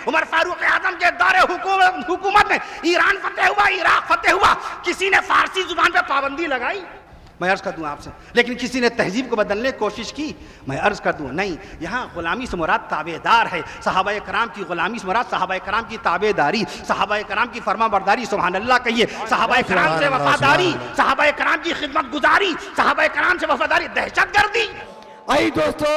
عمر فاروق اعظم کے دور حکومت میں ایران فتح ہوا، عراق فتح ہوا، کسی نے فارسی زبان پہ پابندی لگائی؟ میں عرض کر دوں آپ سے، لیکن کسی نے تہذیب کو بدلنے کی کوشش کی؟ میں عرض کر دوں نہیں، یہاں غلامی سے مراد تابع دار ہے۔ صحابہ کرام کی غلامی سے مراد صحابہ کرام کی تابع داری، صحابہ کرام کی فرما برداری، سبحان اللہ کہیے، صحابہ کرام سے وفاداری، صحابہ کرام کی خدمت گزاری، صحابہ کرام سے وفاداری، دہشت گردی۔ آئی دوستو،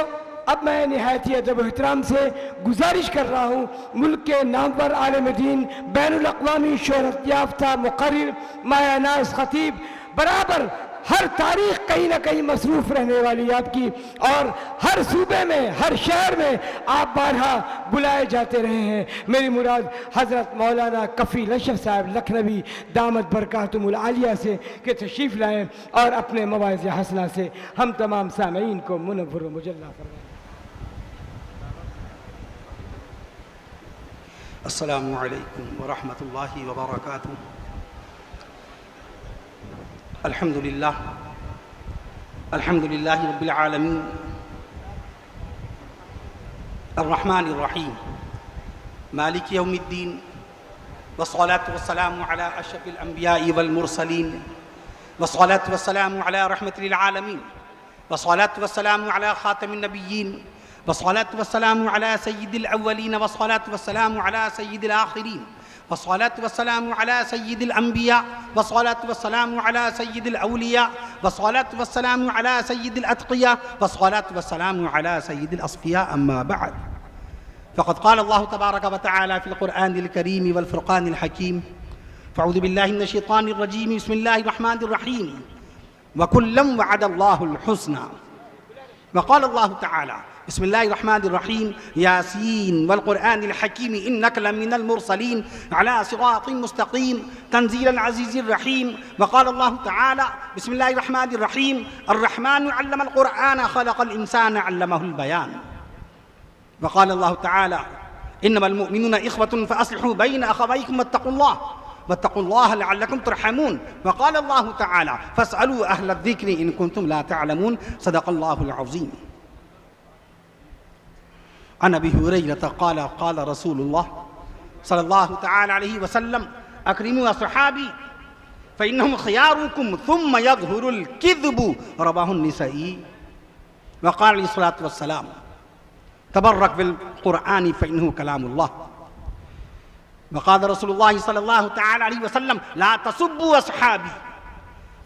اب میں نہایت ادب و احترام سے گزارش کر رہا ہوں ملک کے نامور عالم دین، بین الاقوامی شہرت یافتہ مقرر مایا ناز خطیب، برابر ہر تاریخ کہیں نہ کہیں مصروف رہنے والی آپ کی، اور ہر صوبے میں، ہر شہر میں آپ بارہا بلائے جاتے رہے ہیں۔ میری مراد حضرت مولانا کفیل اشرف صاحب لکھنوی دامت برکاتہم العالیہ سے کہ تشریف لائیں اور اپنے مواعظ حسنہ سے ہم تمام سامعین کو منور و مجلہ فرمائیں۔ السلام علیکم ورحمۃ اللہ وبرکاتہ۔ الحمد للہ رب العالمین الرحمن الرحیم مالک یوم الدین، والصلاة والسلام علی اشرف الانبیاء والمرسلین، والصلاة والسلام علی رحمت للعالمین، والصلاة والسلام علی خاتم النبیین، والصلاة والسلام علی سید الاولین، والصلاة والسلام علی سید الآخرین، والصلاة والسلام على سيد الأنبياء، والصلاة والسلام على سيد الأولياء، والصلاة والسلام على سيد الأتقياء، والصلاة والسلام على سيد الأصفياء. أما بعد، فقد قال الله تبارك وتعالى في القرآن الكريم والفرقان الحكيم: فأعوذ بالله من الشيطان الرجيم، بسم الله الرحمن الرحيم، وكلا وعد الله الحسنى. وقال الله تعالى: بسم الله الرحمن الرحيم، ياسين والقرآن الحكيم إنك لمن المرسلين على صراط مستقيم تنزيل العزيز الرحيم. وقال الله تعالى: بسم الله الرحمن الرحيم، الرحمن علم القرآن خلق الإنسان علمه البيان. وقال الله تعالى: إنما المؤمنون إخوة فأصلحوا بين أخويكم واتقوا الله لعلكم ترحمون. وقال الله تعالى: فاسألوا أهل الذكر إن كنتم لا تعلمون. صدق الله العظيم. عن ابی ہریرہ قال قال رسول اللہ صلی اللہ تعالی علیہ وسلم: اکرموا اصحابی فانہم خیارکم ثم یظہر الکذب. رواه النسائی. وقال علیہ الصلاۃ والسلام: تبرک بالقرآن فانہ کلام اللہ. وقال رسول اللہ صلی اللہ تعالی علیہ وسلم: لا تسبوا اصحابی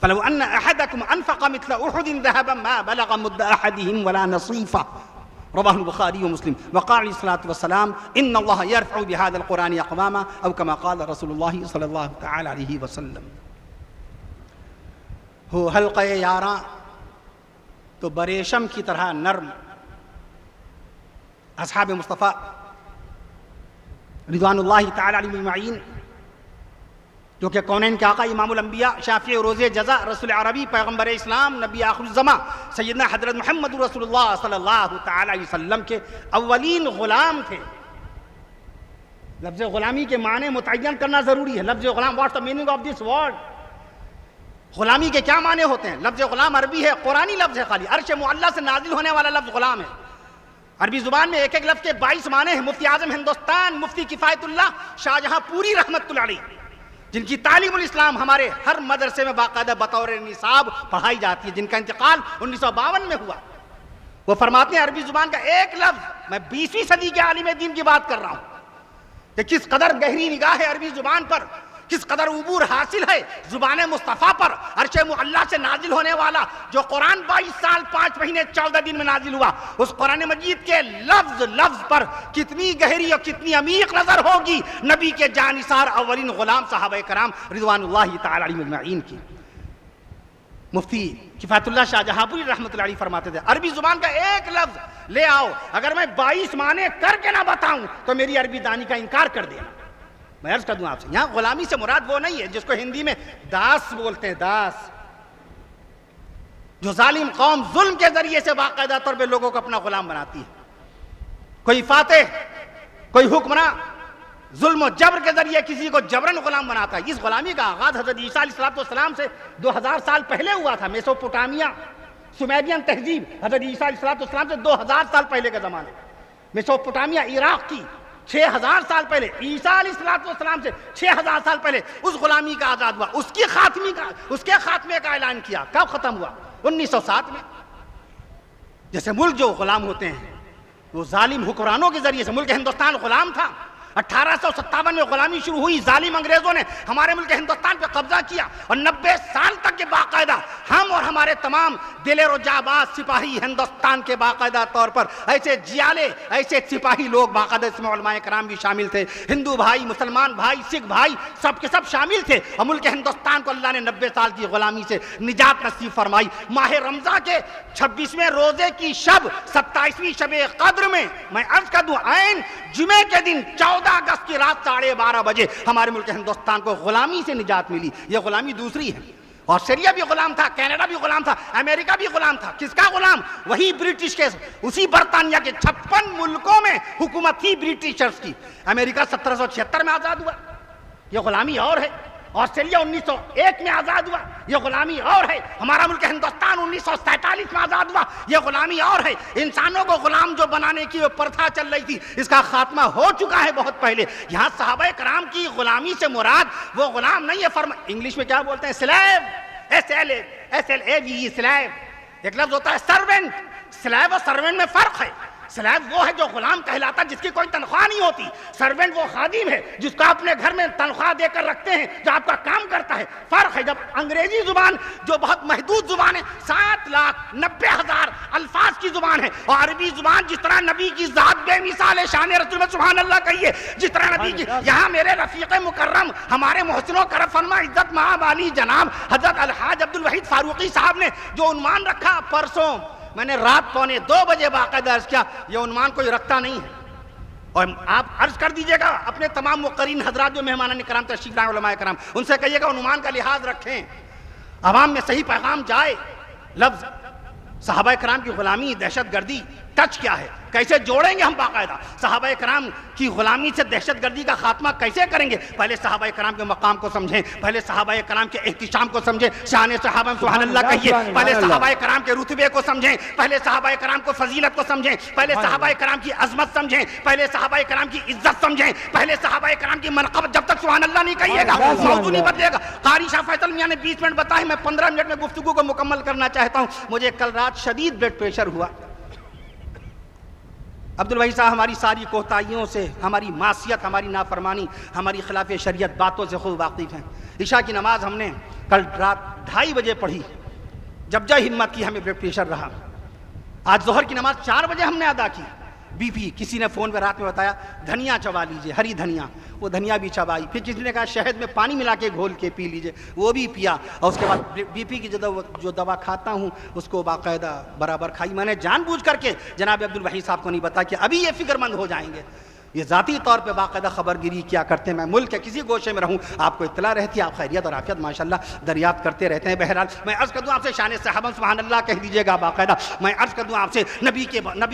فلو ان احدکم انفق مثل احد ذهبا ما بلغ مد احدهم ولا نصیفہ. رواه البخاری ومسلم. وقال علیہ الصلاۃ والسلام: ان اللہ یرفع بهذا القرآن اقواما، او کما قال رسول اللہ صلی اللہ تعالی علیہ وسلم. ہو حلقہ یاراں تو بریشم کی طرح نرم. اصحاب مصطفیٰ رضوان اللہ تعالی علیہم اجمعین، جو کہ کونین کے آقا، امام الانبیاء، شافع روز جزا، رسول عربی، پیغمبر اسلام، نبی آخر الزمان، سیدنا حضرت محمد رسول اللہ صلی اللہ تعالی علیہ وسلم کے اولین غلام تھے. لفظ غلامی کے معنی متعین کرنا ضروری ہے. لفظ Ghulam, what's the meaning of this word? غلامی کے کیا معنی ہوتے ہیں؟ لفظ غلام عربی ہے، قرآنی لفظ ہے، خالی عرش معلیٰ سے نازل ہونے والا لفظ غلام ہے. عربی زبان میں ایک ایک لفظ کے 22 معنی ہیں. مفتی اعظم ہندوستان مفتی کفایت اللہ شاہ جہاں پوری رحمت اللہ علیہ، جن کی تعلیم الاسلام ہمارے ہر مدرسے میں باقاعدہ بطور نصاب پڑھائی جاتی ہے، جن کا انتقال 1952 میں ہوا، وہ فرماتے ہیں عربی زبان کا ایک لفظ، میں 20ویں صدی کے عالم دین کی بات کر رہا ہوں، کہ کس قدر گہری نگاہ ہے عربی زبان پر، کس قدر عبور حاصل ہے زبان مصطفیٰ پر. عرش معلیٰ سے نازل ہونے والا جو قرآن 22 سال 5 مہینے 14 دن میں نازل ہوا، اس قرآن مجید کے لفظ لفظ پر کتنی گہری اور کتنی عمیق نظر ہوگی نبی کے جانثار اولین غلام صحابہ کرام رضوان اللہ تعالی علیہم اجمعین کی. مفتی کفایت اللہ شاہ جہاں پوری رحمت اللہ علیہ فرماتے تھے، عربی زبان کا ایک لفظ لے آؤ، اگر میں 22 معنی کر کے نہ بتاؤں تو میری عربی دانی کا انکار کر دینا. میں عرض کر دوں آپ سے، یہاں غلامی سے مراد وہ نہیں ہے جس کو ہندی میں داس بولتے ہیں، داس، جو ظالم قوم ظلم کے ذریعے سے باقاعدہ طور پہ لوگوں کو اپنا غلام بناتی ہے. کوئی فاتح، کوئی حکمراں ظلم و جبر کے ذریعے کسی کو جبرن غلام بناتا ہے. اس غلامی کا آغاز حضرت عیسیٰ علیہ السلام سے 2000 سال پہلے ہوا تھا. میسوپوٹامیہ، سمیدین تہذیب حضرت عیسیٰ علیہ السلام سے 2000 سال پہلے کا زمانہ. میسوپوٹامیہ عراق کی 6000 سال پہلے عیسیٰ علیہ السلام سے 6000 سال پہلے اس غلامی کا آزاد ہوا، اس کے خاتمے کا اعلان کیا۔ کب ختم ہوا؟ 1907 میں۔ جیسے ملک جو غلام ہوتے ہیں وہ ظالم حکمرانوں کے ذریعے سے، ملک ہندوستان غلام تھا، 1857 میں غلامی شروع ہوئی، ظالم انگریزوں نے ہمارے ملک ہندوستان پہ قبضہ کیا، اور 90 سال تک کے باقاعدہ ہم اور ہمارے تمام دلیر و جانباز سپاہی ہندوستان کے باقاعدہ طور پر ایسے جیالے، ایسے سپاہی لوگ باقاعدہ، اس میں علماء کرام بھی شامل تھے، ہندو بھائی، مسلمان بھائی، سکھ بھائی، سب کے سب شامل تھے، اور ملک ہندوستان کو اللہ نے 90 سال کی غلامی سے نجات نصیب فرمائی۔ ماہ رمضان کے 26ویں روزے کی شب، 27ویں شب قدر میں میں عرض کر دوں، عین جمعے کے دن 14 اگست کی رات 12:30 بجے ہمارے ملک ہندوستان کو غلامی سے نجات ملی۔ یہ غلامی دوسری ہے۔ آسٹریلیا بھی غلام تھا، کینیڈا بھی غلام تھا، امریکہ بھی غلام تھا۔ کس کا غلام؟ وہی برٹش کے، اسی برطانیہ کے 56 ملکوں میں حکومت تھی برٹشرز کی۔ امریکہ 1776 میں آزاد ہوا، یہ غلامی اور ہے۔ آسٹریلیا 1901 میں آزاد ہوا، یہ غلامی اور ہے۔ ہمارا ملک ہندوستان 1947 میں آزاد ہوا، یہ غلامی اور ہے۔ انسانوں کو غلام جو بنانے کی وہ پرتھا چل رہی تھی، اس کا خاتمہ ہو چکا ہے بہت پہلے۔ یہاں صحابہ کرام کی غلامی سے مراد وہ غلام نہیں ہے، انگلش میں کیا بولتے ہیں؟ Slave, SLAVE، slave. ایک لفظ ہوتا ہے سرونٹ، سلیو اور سرونٹ میں فرق ہے۔ سلیب وہ ہے جو غلام کہلاتا، جس کی کوئی تنخواہ نہیں ہوتی۔ سرونٹ وہ خادم ہے جس کو اپنے گھر میں تنخواہ دے کر رکھتے ہیں، جو آپ کا کام کرتا ہے۔ فرق ہے۔ جب انگریزی زبان جو بہت محدود زبان ہے، 7,90,000 الفاظ کی زبان ہے، اور عربی زبان جس طرح نبی کی ذات بے مثال ہے، شان رسول میں سبحان اللہ کہیے، جس طرح نبی کی، یہاں میرے رفیق مکرم، ہمارے محسن و کرم فرما عزت مآب علی جناب حضرت الحاج عبدالوحید فاروقی صاحب نے جو عنوان رکھا پرسوں، میں نے رات 1:45 بجے باقاعدہ عرض کیا، یہ عنوان کوئی رکھتا نہیں ہے، اور آپ عرض کر دیجئے گا اپنے تمام مقررین حضرات جو مہمان کرام تشریف لائے علماء کرام، ان سے کہیے گا عنوان کا لحاظ رکھیں، عوام میں صحیح پیغام جائے۔ لفظ صحابہ کرام کی غلامی، دہشت گردی، ٹچ کیا ہے، کیسے جوڑیں گے ہم باقاعدہ؟ صحابہ کرام کی غلامی سے دہشت گردی کا خاتمہ کیسے کریں گے؟ پہلے صحابہ کرام کے مقام کو سمجھیں، پہلے صحابہ کرام کے احتشام کو سمجھیں، شان صحابہ سبحان اللہ کہیے، پہلے صحابہ کرام کے رتبے کو سمجھیں، پہلے صحابہ کرام کو فضیلت کو سمجھیں، پہلے صحابہ کرام کی عظمت سمجھیں، پہلے صحابہ کرام کی عزت سمجھیں، پہلے صحابہ کرام کی منقبت۔ جب تک سبحان اللہ نہیں کہیے گا موضوع نہیں بدلے گا۔ قاری شاہ فیصل میاں نے 20 منٹ بتائے، میں 15 منٹ میں گفتگو کو مکمل کرنا چاہتا ہوں۔ مجھے کل رات شدید بلڈ پریشر ہوا۔ عبدالوحید صاحب ہماری ساری کوتاہیوں سے، ہماری معصیت، ہماری نافرمانی، ہماری خلاف شریعت باتوں سے خوب واقف ہیں۔ عشاء کی نماز ہم نے کل رات 2:30 بجے پڑھی، جب ہمت کی ہمیں بلڈ پریشر رہا۔ آج ظہر کی نماز 4 بجے ہم نے ادا کی۔ بی پی، کسی نے فون پہ رات میں بتایا دھنیا چبا لیجئے، ہری دھنیا، وہ دھنیا بھی چبائی، پھر کسی نے کہا شہد میں پانی ملا کے گھول کے پی لیجئے، وہ بھی پیا، اور اس کے بعد بی پی کی جو دوا کھاتا ہوں اس کو باقاعدہ برابر کھائی۔ میں نے جان بوجھ کر کے جناب عبدالوحید صاحب کو نہیں بتایا کہ ابھی یہ فکر مند ہو جائیں گے، یہ ذاتی طور پہ باقاعدہ خبر گیری کیا کرتے ہیں۔ میں ملک کے کسی گوشے میں رہوں آپ کو اطلاع رہتی ہے، آپ خیریت اور عافیت ماشاءاللہ دریافت کرتے رہتے ہیں۔ بہرحال میں عرض کر دوں آپ سے شان صحابہ سبحان اللہ کہہ دیجئے گا باقاعدہ۔ میں عرض کر دوں آپ سے نبی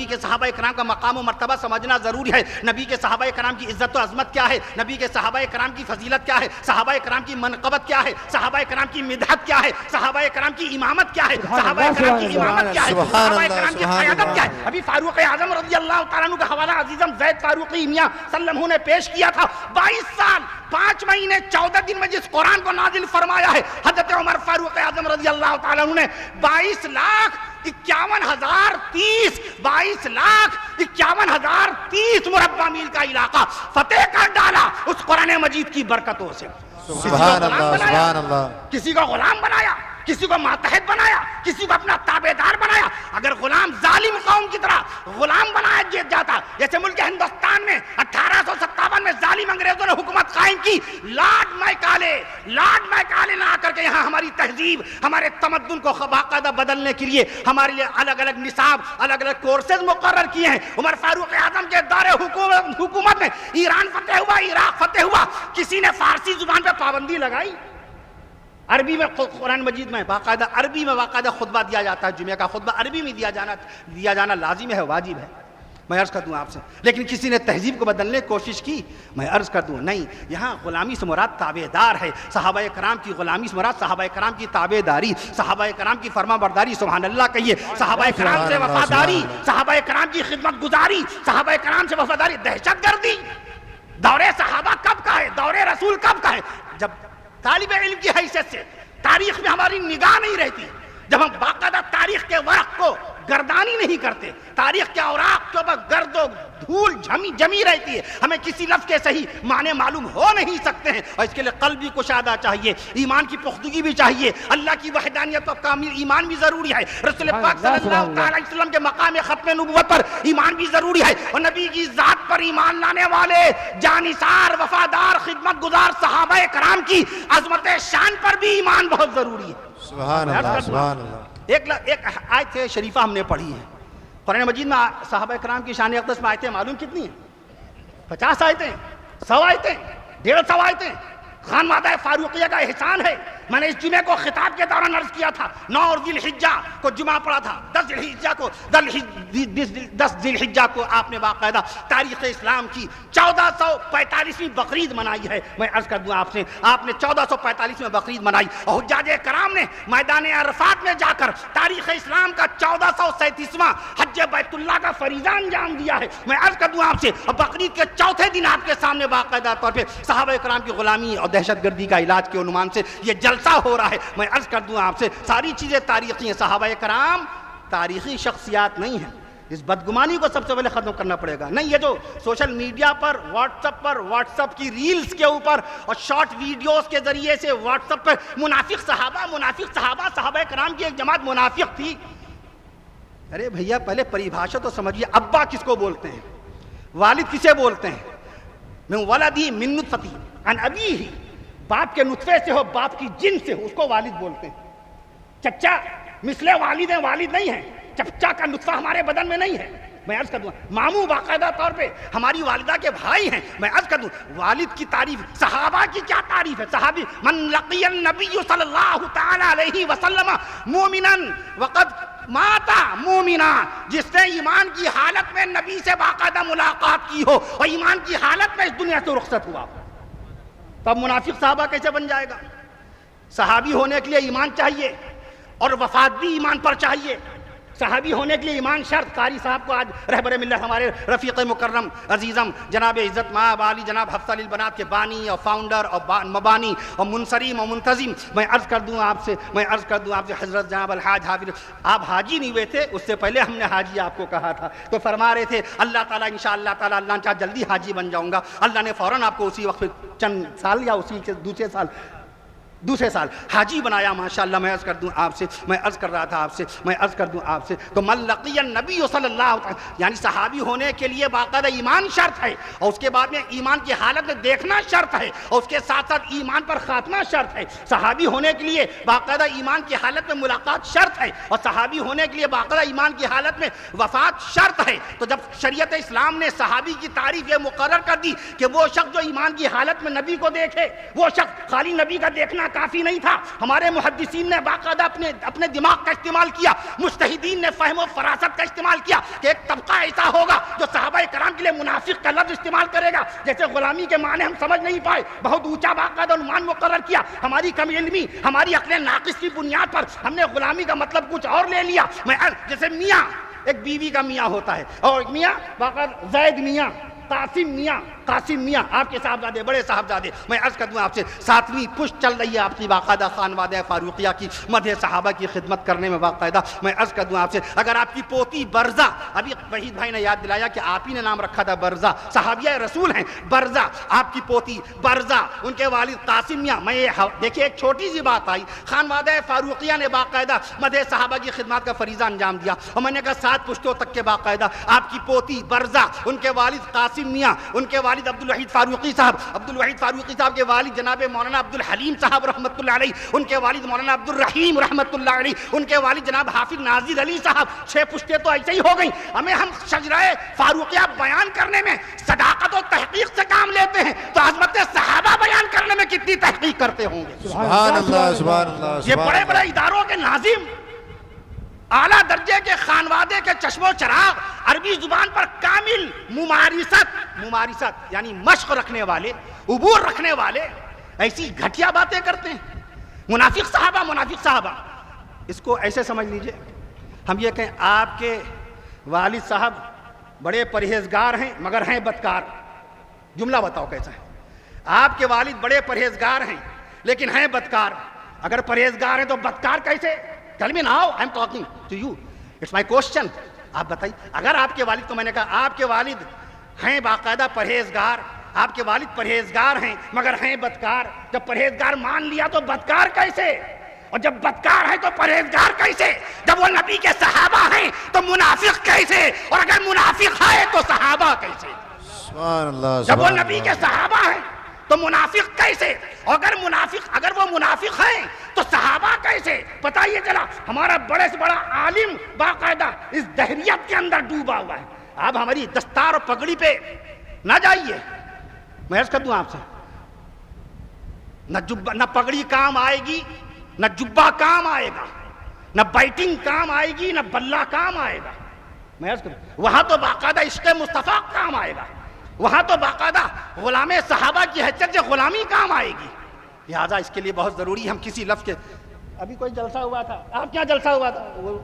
کے صحابہ کرام کا مقام و مرتبہ سمجھنا ضروری ہے۔ نبی کے صحابہ کرام کی عزت و عظمت کیا ہے، نبی کے صحابہ کرام کی فضیلت کیا ہے، صحابہ کرام کی منقبت کیا ہے، صحابہ کرام کی مدحت کیا ہے، صحابہ کرام کی امامت کیا ہے، صحابہ کرام کی امامت کیا ہے، صحابہ کرام کی قیادت کیا ہے۔ ابھی فاروق اعظم رضی اللہ تعالیٰ عنہ کا حوالہ عزیزم زید فاروقی میاں سلم نے پیش کیا تھا۔ 22 سال 5 مہینے 14 دن میں جس قرآن کو نازل فرمایا ہے، حضرت عمر فاروق اعظم رضی اللہ تعالیٰ عنہ نے 22,51,030 مربع میل کا علاقہ فتح کر ڈالا اس قرآن مجید کی برکتوں سے۔ سبحان اللہ، سبحان اللہ۔ کسی کو غلام بنایا، کسی کو ماتحت بنایا، کسی کو اپنا تابعدار بنایا۔ اگر غلام ظالم قوم کی طرح غلام بنایا جاتا، جیسے ملک ہندوستان میں 1857 میں ظالم انگریزوں نے حکومت قائم کی، لارڈ مائیکالے نے آ کر کے یہاں ہماری تہذیب، ہمارے تمدن کو باقاعدہ بدلنے کے لیے ہمارے لیے الگ الگ نصاب، الگ الگ کورسز مقرر کیے ہیں۔ عمر فاروق اعظم کے دور حکومت میں ایران فتح ہوا، عراق فتح ہوا، کسی نے فارسی زبان پہ پابندی لگائی؟ عربی میں قرآن مجید میں باقاعدہ عربی میں باقاعدہ خطبہ دیا جاتا ہے، جمعہ کا خطبہ عربی میں دیا جانا لازم ہے، واجب ہے۔ میں عرض کر دوں آپ سے، لیکن کسی نے تہذیب کو بدلنے کی کوشش کی؟ میں عرض کر دوں نہیں، یہاں غلامی سے مراد تابعدار ہے۔ صحابہ کرام کی غلامی سے مراد صحابہ کرام کی تابعداری، صحابہ کرام کی فرما برداری، سبحان اللہ کہیے، صحابہ کرام سے وفاداری، صحابہ کرام کی خدمت گزاری، صحابہ کرام سے وفاداری۔ دہشت گردی رسول کب کا ہے؟ جب طالب علم کی حیثیت سے تاریخ میں ہماری نگاہ نہیں رہتی، جب ہم باقاعدہ تاریخ کے ورق کو گردانی نہیں کرتے، تاریخ کے اوراق کے اوپر گرد و دھول جمی رہتی ہے، ہمیں کسی لفظ کے صحیح معنی معلوم ہو نہیں سکتے ہیں، اور اس کے لیے قلب بھی کشادہ چاہیے، ایمان کی پختگی بھی چاہیے، اللہ کی وحدانیت اور کامل ایمان بھی ضروری ہے، رسول پاک صلی اللہ علیہ وسلم کے مقام ختم نبوت پر ایمان بھی ضروری ہے، اور نبی کی ذات پر ایمان لانے والے جانثار وفادار خدمت گزار صحابہ کرام کی عظمت شان پر بھی ایمان بہت ضروری ہے۔ سبحان اللہ سبحان اللہ۔ ایک آیت شریفہ ہم نے پڑھی ہے قرآن مجید میں، صحابہ کرام کی شان اقدس میں آیتیں معلوم کتنی ہیں؟ 50 آیتیں، 100 آیتیں، 150 آیتیں۔ خانوادہ فاروقیہ کا احسان ہے، میں نے اس جمعے کو خطاب کے دوران عرض کیا تھا، 9 ذی الحجہ کو جمعہ پڑھا تھا، 10 ذی الحجہ کو آپ نے باقاعدہ تاریخ اسلام کی 1445ویں بقرعید منائی ہے۔ میں عرض کر دوں آپ سے، آپ نے 1445 بقرعید منائی، اور حجاج کرام نے میدان عرفات میں جا کر تاریخ اسلام کا 1437واں حج بیت اللہ کا فریضہ انجام دیا ہے۔ میں عرض کر دوں آپ سے، اور بقرعید کے چوتھے دن آپ کے سامنے باقاعدہ طور پہ صحابہ کرام کی غلامی اور دہشت گردی کا علاج کے عنوان سے یہ جلسہ ہو رہا ہے۔ میں عرض کر دوں آپ سے، ساری چیزیں تاریخی ہیں، صحابہ کرام تاریخی شخصیات نہیں ہیں۔ اس بدگمانی کو سب سے پہلے ختم کرنا پڑے گا۔ نہیں، یہ جو سوشل میڈیا پر واٹس اپ کی ریلز کے اوپر اور شارٹ ویڈیوز کے ذریعے سے واٹس اپ پر منافق صحابہ صحابہ کرام کی ایک جماعت منافق تھی۔ ارے بھیا پہلے پریبھاشا تو سمجھیے، ابا کس کو بولتے ہیں، والد کسے بولتے ہیں؟ من ولدی من نطفتی عن ابیہ، باپ کے نطفے سے ہو، باپ کی جن سے ہو، اس کو والد بولتے ہیں۔ چچا مثل والد ہیں، والد نہیں ہیں، چچا کا نطفہ ہمارے بدن میں نہیں ہے۔ میں عرض کر دوں، ماموں باقاعدہ طور پہ ہماری والدہ کے بھائی ہیں۔ میں عرض کر دوں، والد کی تعریف، صحابہ کی کیا تعریف ہے؟ صحابی من لقی النبی صلی اللہ تعالی علیہ وسلم مومنا وقد ماتا مومنا، جس نے ایمان کی حالت میں نبی سے باقاعدہ ملاقات کی ہو اور ایمان کی حالت میں اس دنیا سے رخصت ہوا، تب منافق صحابہ کیسے بن جائے گا؟ صحابی ہونے کے لیے ایمان چاہیے اور وفات بھی ایمان پر چاہیے۔ صحابی ہونے کے لیے ایمان شرط۔ قاری صاحب کو آج رہبر ملت ہمارے رفیق مکرم عزیزم جناب عزت مآب علی جناب حفصہ للبنات کے بانی اور فاؤنڈر اور مبانی اور منصریم اور منتظم، میں عرض کر دوں آپ سے حضرت جناب الحاج حافظ، آپ حاجی نہیں ہوئے تھے، اس سے پہلے ہم نے حاجی آپ کو کہا تھا، تو فرما رہے تھے اللہ تعالیٰ انشاءاللہ تعالیٰ اللہ چاہے جلدی حاجی بن جاؤں گا۔ اللہ نے فوراً آپ کو اسی وقت چند سال یا اسی کے دوسرے سال حاجی بنایا ماشاءاللہ۔ میں عرض کر دوں آپ سے، میں عرض کر دوں آپ سے تو من لقی النبی صلی اللہ علیہ وسلم، یعنی صحابی ہونے کے لیے باقاعدہ ایمان شرط ہے، اور اس کے بعد میں ایمان کی حالت میں دیکھنا شرط ہے، اور اس کے ساتھ ساتھ ایمان پر خاتمہ شرط ہے۔ صحابی ہونے کے لیے باقاعدہ ایمان کی حالت میں ملاقات شرط ہے، اور صحابی ہونے کے لیے باقاعدہ ایمان کی حالت میں وفات شرط ہے۔ تو جب شریعت اسلام نے صحابی کی تعریف یہ مقرر کر دی کہ وہ شخص جو ایمان کی حالت میں نبی کو دیکھے، وہ شخص خالی نبی کا دیکھنا کافی نہیں تھا، ہمارے محدثین نے باقاعدہ اپنے دماغ کا استعمال کیا، مجتہدین نے فہم و فراست کا استعمال کیا کہ ایک طبقہ ایسا ہوگا جو صحابہ کرام کے لیے منافق کا لفظ استعمال کرے گا، جیسے غلامی کے معنی ہم سمجھ نہیں پائے، بہت اونچا باقاعدہ عنوان مقرر کیا، ہماری کم علمی، ہماری عقل ناقص کی بنیاد پر ہم نے غلامی کا مطلب کچھ اور لے لیا۔ جیسے میاں، ایک بیوی کا میاں ہوتا ہے، اور ایک میاں باقاعدہ زید میاں، قاسم میاں آپ کے صاحبزادے، بڑے صاحبزادے۔ میں عرض کر دوں آپ سے 7ویں پشت چل رہی ہے آپ کی باقاعدہ خانوادہ فاروقیہ کی مدح صحابہ کی خدمت کرنے میں باقاعدہ۔ میں عرض کر دوں آپ سے، اگر آپ کی پوتی برزہ، ابھی وحید بھائی نے یاد دلایا کہ آپ ہی نے نام رکھا تھا برزہ، صحابیہ رسول ہیں برزہ، آپ کی پوتی برزہ، ان کے والد قاسم میاں، میں یہ دیکھیے ایک چھوٹی سی بات آئی، خانوادہ فاروقیہ نے باقاعدہ مدح صحابہ کی خدمات کا فریضہ انجام دیا، اور میں نے کہا 7 پشتوں تک کے باقاعدہ آپ کی پوتی برزہ، ان کے والد قاسم میاں، ان کے والد عبدالوحید فاروقی صاحب کے والد جناب مولانا عبدالحلیم صاحب رحمۃ اللہ علیہ، ان کے والد مولانا عبدالرحیم رحمۃ اللہ علیہ، ان کے والد جناب حافظ ناظر علی صاحب، 6 پشتیں تو ایسے ہی ہو گئیں۔ ہم شجرہ فاروقیہ بیان کرنے میں صداقت و تحقیق سے کام لیتے ہیں، تو عظمت صحابہ بیان کرنے میں کتنی تحقیق کرتے ہوں گے؟ سبحان اللہ سبحان اللہ۔ یہ بڑے بڑے اداروں کے ناظم، اعلیٰ درجے کے خانوادے کے چشم و چراغ، عربی زبان پر کامل ممارست یعنی مشق رکھنے والے، عبور رکھنے والے، ایسی گھٹیا باتیں کرتے ہیں۔ منافق صحابہ، اس کو ایسے سمجھ لیجئے، ہم یہ کہیں آپ کے والد صاحب بڑے پرہیزگار ہیں مگر ہیں بدکار، جملہ بتاؤ کیسا ہے؟ آپ کے والد بڑے پرہیزگار ہیں لیکن ہیں بدکار. اگر پرہیزگار ہیں تو بدکار کیسے؟ Tell me now, I am talking to you. It's my question. آپ بتائیے. اگر آپ کے والد کو میں نے کہا آپ کے والد ہیں باقاعدہ پرہیزگار, آپ کے والد پرہیزگار ہیں مگر ہیں بدکار, جب پرہیزگار مان لیا تو بدکار کیسے؟ اور جب بدکار ہے تو پرہیزگار کیسے؟ جب وہ نبی کے صحابہ ہیں تو منافق کیسے؟ اور اگر منافق ہے تو صحابہ کیسے؟ سبحان اللہ. جب وہ نبی کے صحابہ ہیں تو منافق کیسے؟ اور اگر وہ منافق ہیں تو صحابہ کیسے؟ پتہ یہ چلا ہمارا بڑے سے بڑا عالم باقاعدہ اس دہریت کے اندر ڈوبا ہوا ہے. آپ ہماری دستار اور پگڑی پہ نہ جائیے. میں عرض کر دوں آپ سے, نہ پگڑی کام آئے گی, نہ جبہ کام آئے گا, نہ بائٹنگ کام آئے گی, نہ بلہ کام آئے گا. میں عرض کروں وہاں تو باقاعدہ عشق مصطفیٰ کام آئے گا, وہاں تو باقاعدہ غلام صحابہ کی حیثیت سے غلامی کام آئے گی. لہٰذا اس کے لیے بہت ضروری ہے ہم کسی لفظ کے. ابھی کوئی جلسہ ہوا تھا, آپ کیا جلسہ ہوا تھا, وہ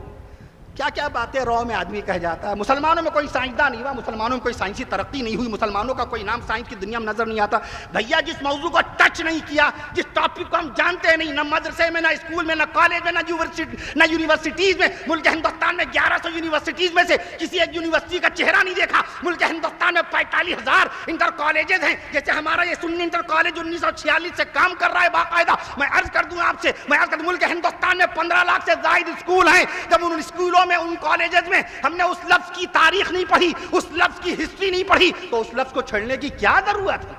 کیا کیا باتیں رو میں آدمی کہہ جاتا ہے. مسلمانوں میں کوئی سائنسداں نہیں ہوا, مسلمانوں میں کوئی سائنسی ترقی نہیں ہوئی, مسلمانوں کا کوئی نام سائنس کی دنیا میں نظر نہیں آتا. بھیا جس موضوع کو ٹچ نہیں کیا, جس ٹاپک کو ہم جانتے نہیں, نہ مدرسے میں, نہ اسکول میں, نہ کالج میں, نہ یونیورسٹیز میں. ملک ہندوستان میں 1100 یونیورسٹیز میں سے کسی ایک یونیورسٹی کا چہرہ نہیں دیکھا. ملک ہندوستان میں 45,000 انٹر کالجز ہیں, جیسے ہمارا یہ سنی انٹر کالج 1946 سے کام کر رہا ہے باقاعدہ. میں عرض کر دوں آپ سے, ملک ہندوستان میں 15 لاکھ سے زائد اسکول ہیں. جب ان اسکولوں میں, ان کالجز میں ہم نے اس لفظ کی تاریخ نہیں پڑھی, اس لفظ کی ہسٹری نہیں پڑھی, تو اس لفظ کو چھڑنے کی کیا ضرورت ہے؟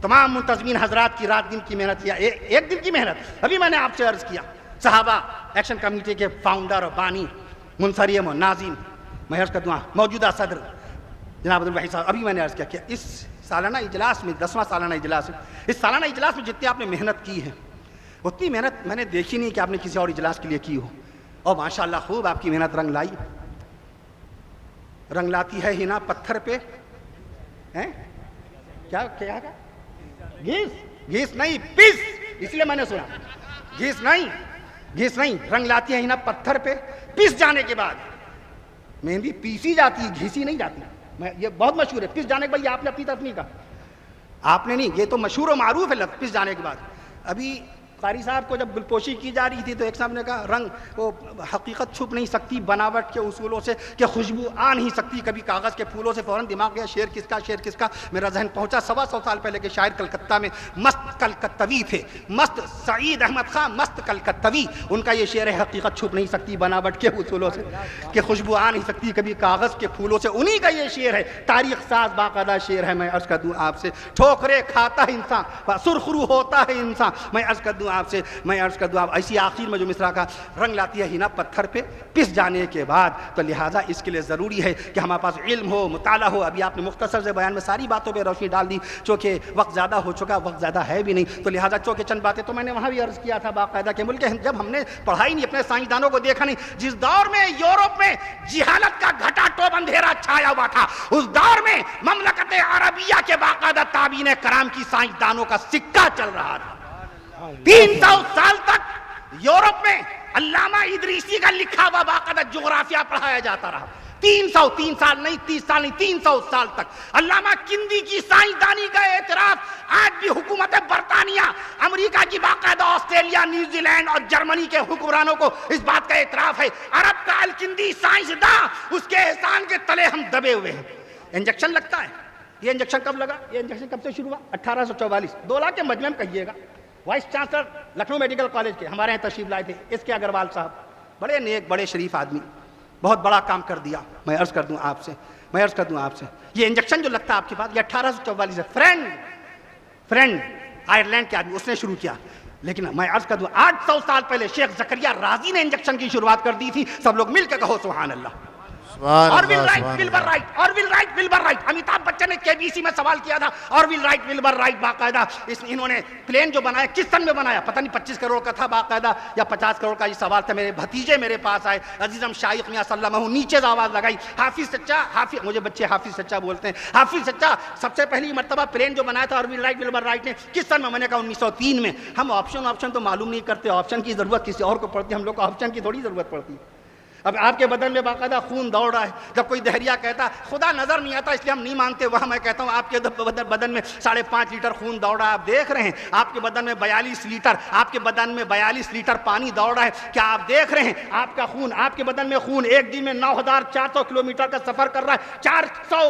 تمام منتظمین حضرات کی رات دن کی محنت, یا ایک دن کی محنت. ابھی میں نے آپ سے عرض کیا صحابہ ایکشن کمیٹی کے فاؤنڈر اور بانی منصریم و ناظم, میں عرض کر دوں موجودہ صدر جناب عبدالوحید صاحب, ابھی میں نے عرض کیا کہ اس سالانہ اجلاس میں, 10واں سالانہ اجلاس ہے, اس سالانہ اجلاس میں جتنی آپ نے محنت کی ہے اتنی محنت میں نے دیکھی نہیں کہ آپ نے کسی اور اجلاس کے لیے کی ہو. اور ماشاءاللہ خوب آپ کی محنت رنگ لائی. رنگ لاتی ہے ہنا پتھر پہ, کیا گھیس نہیں پیس, اس لیے میں نے سنا گھیس نہیں, رنگ لاتی ہے ہنا پتھر پہ, پیس جانے کے بعد مہندی پیسی جاتی ہے, گھیسی نہیں جاتی. یہ بہت مشہور ہے, پیس جانے کے بعد. یہ آپ نے اپنی طرف نہیں کہا, آپ نے نہیں, یہ تو مشہور و معروف ہے لفظ پیس جانے کے بعد. ابھی قاری صاحب کو جب گلپوشی کی جا رہی تھی تو ایک صاحب نے کہا رنگ وہ حقیقت چھپ نہیں سکتی بناوٹ کے اصولوں سے, کہ خوشبو آ نہیں سکتی کبھی کاغذ کے پھولوں سے. فوراً دماغ گیا شعر کس کا, میرا ذہن پہنچا 125 سال پہلے کے شاعر کلکتہ میں مست کلکتوی تھے, مست سعید احمد خان مست کلکتوی, ان کا یہ شعر ہے حقیقت چھپ نہیں سکتی بناوٹ کے اصولوں سے, کہ خوشبو آ نہیں سکتی کبھی کاغذ کے پھولوں سے. انہی کا یہ شعر ہے, تاریخ ساز باقاعدہ شعر ہے. میں عرض کر دوں آپ سے, ٹھوکرے کھاتا ہے انسان, سرخرو ہوتا ہے انسان. میں عرض کر دوں آپ سے, عرض کر دوں آپ ایسی آخر میں جو مصرع کا رنگ لاتی ہے ہنا پتھر پہ پس جانے کے بعد, تو لہٰذا اس کے لیے ضروری ہے کہ ہمارے پاس علم ہو, مطالعہ ہو. ابھی آپ نے مختصر سے بیان میں ساری باتوں پہ روشنی ڈال دی, چونکہ وقت زیادہ ہو چکا, وقت زیادہ ہے بھی نہیں, تو لہٰذا چونکہ چند باتیں تو میں نے وہاں بھی عرض کیا تھا باقاعدہ کہ ملک جب ہم نے پڑھائی نہیں, اپنے سائنسدانوں کو دیکھا نہیں, جس دور میں یورپ میں جہالت کا گھٹا ٹوپ اندھیرا چھایا ہوا تھا, اس دور میں مملکت عربیہ کے باقاعدہ تابعین کرام کی سائنسدانوں کا سکہ چل رہا تھا. 300 سال تک یورپ میں علامہ ادریسی کا لکھا ہوا باقاعدہ جغرافیہ پڑھایا جاتا رہا. 300 سال نہیں, 30 سال نہیں, 300 سال تک. علامہ کندی کی سائنسدانی کا اعتراف آج بھی حکومت برطانیہ, امریکہ کی باقاعدہ آسٹریلیا, نیوزی لینڈ اور جرمنی کے حکمرانوں کو اس بات کا اعتراف ہے, عرب کا الکندی سائنسداں, اس کے احسان کے تلے ہم دبے ہوئے ہیں. انجیکشن لگتا ہے, یہ انجیکشن کب لگا, یہ انجیکشن کب سے شروع ہوا, 1844. 2 لاکھ کے مجمع میں کہیے گا. Vice chancellor Lucknow medical college کے ہمارے یہاں تشریف لائے تھے اس کے اگروال صاحب, بڑے نیک بڑے شریف آدمی, بہت بڑا کام کر دیا. میں عرض کر دوں آپ سے, یہ انجیکشن جو لگتا ہے آپ کے پاس, یہ 1844 ہے. فرینڈ آئرلینڈ کے آدمی, اس نے شروع کیا. لیکن میں عرض کر دوں 800 سال پہلے شیخ زکریا رازی نے انجیکشن کی شروعات کر دی تھی. سب لوگ مل کے کہو سبحان اللہ. اور ول رائٹ, امیتابھ بچن نے KBC میں سوال کیا تھا, اور ول رائٹ باقاعدہ انہوں نے پلین جو بنایا کس سن میں بنایا, پتہ نہیں 25 کروڑ کا تھا باقاعدہ یا 50 کروڑ کا. یہ سوال تھا, میرے بھتیجے میرے پاس آئے, عزیزم شائخ میاں سلمہ, نیچے آواز لگائی, حافظ سچا, مجھے بچے حافظ سچا بولتے ہیں, حافظ سچا سب سے پہلی مرتبہ پلین جو بنایا تھا اور ول رائٹ نے کس سن میں. میں نے کہا 1903 میں. ہم آپشن تو معلوم نہیں کرتے, آپشن کی ضرورت کسی اور کو پڑتی ہے, ہم لوگ کو آپشن کی تھوڑی ضرورت پڑتی ہے. اب آپ کے بدن میں باقاعدہ خون دوڑ رہا ہے. جب کوئی دہریہ کہتا خدا نظر نہیں آتا اس لیے ہم نہیں مانتے, وہاں میں کہتا ہوں آپ کے بدن میں 5.5 لیٹر خون دوڑ رہا ہے, آپ دیکھ رہے ہیں. آپ کے بدن میں 42 لیٹر, آپ کے بدن میں 42 لیٹر پانی دوڑ رہا ہے, کیا آپ دیکھ رہے ہیں آپ کا خون, آپ کے بدن میں خون ایک دن میں 9400 کلومیٹر کا سفر کر رہا ہے. 400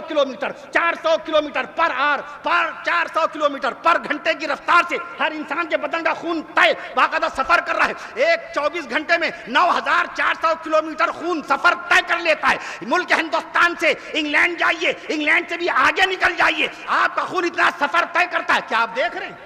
کلومیٹر پر آر, 400 کلومیٹر پر گھنٹے کی رفتار سے ہر انسان کے بدن کا خون طے باقاعدہ سفر کر رہا ہے. ایک 24 گھنٹے میں 9400 کلومیٹر خون سفر طے کر لیتا ہے. ملک ہندوستان سے انگلینڈ جائیے, انگلینڈ سے بھی آگے نکل جائیے, آپ کا خون اتنا سفر طے کرتا ہے. کیا آپ دیکھ رہے ہیں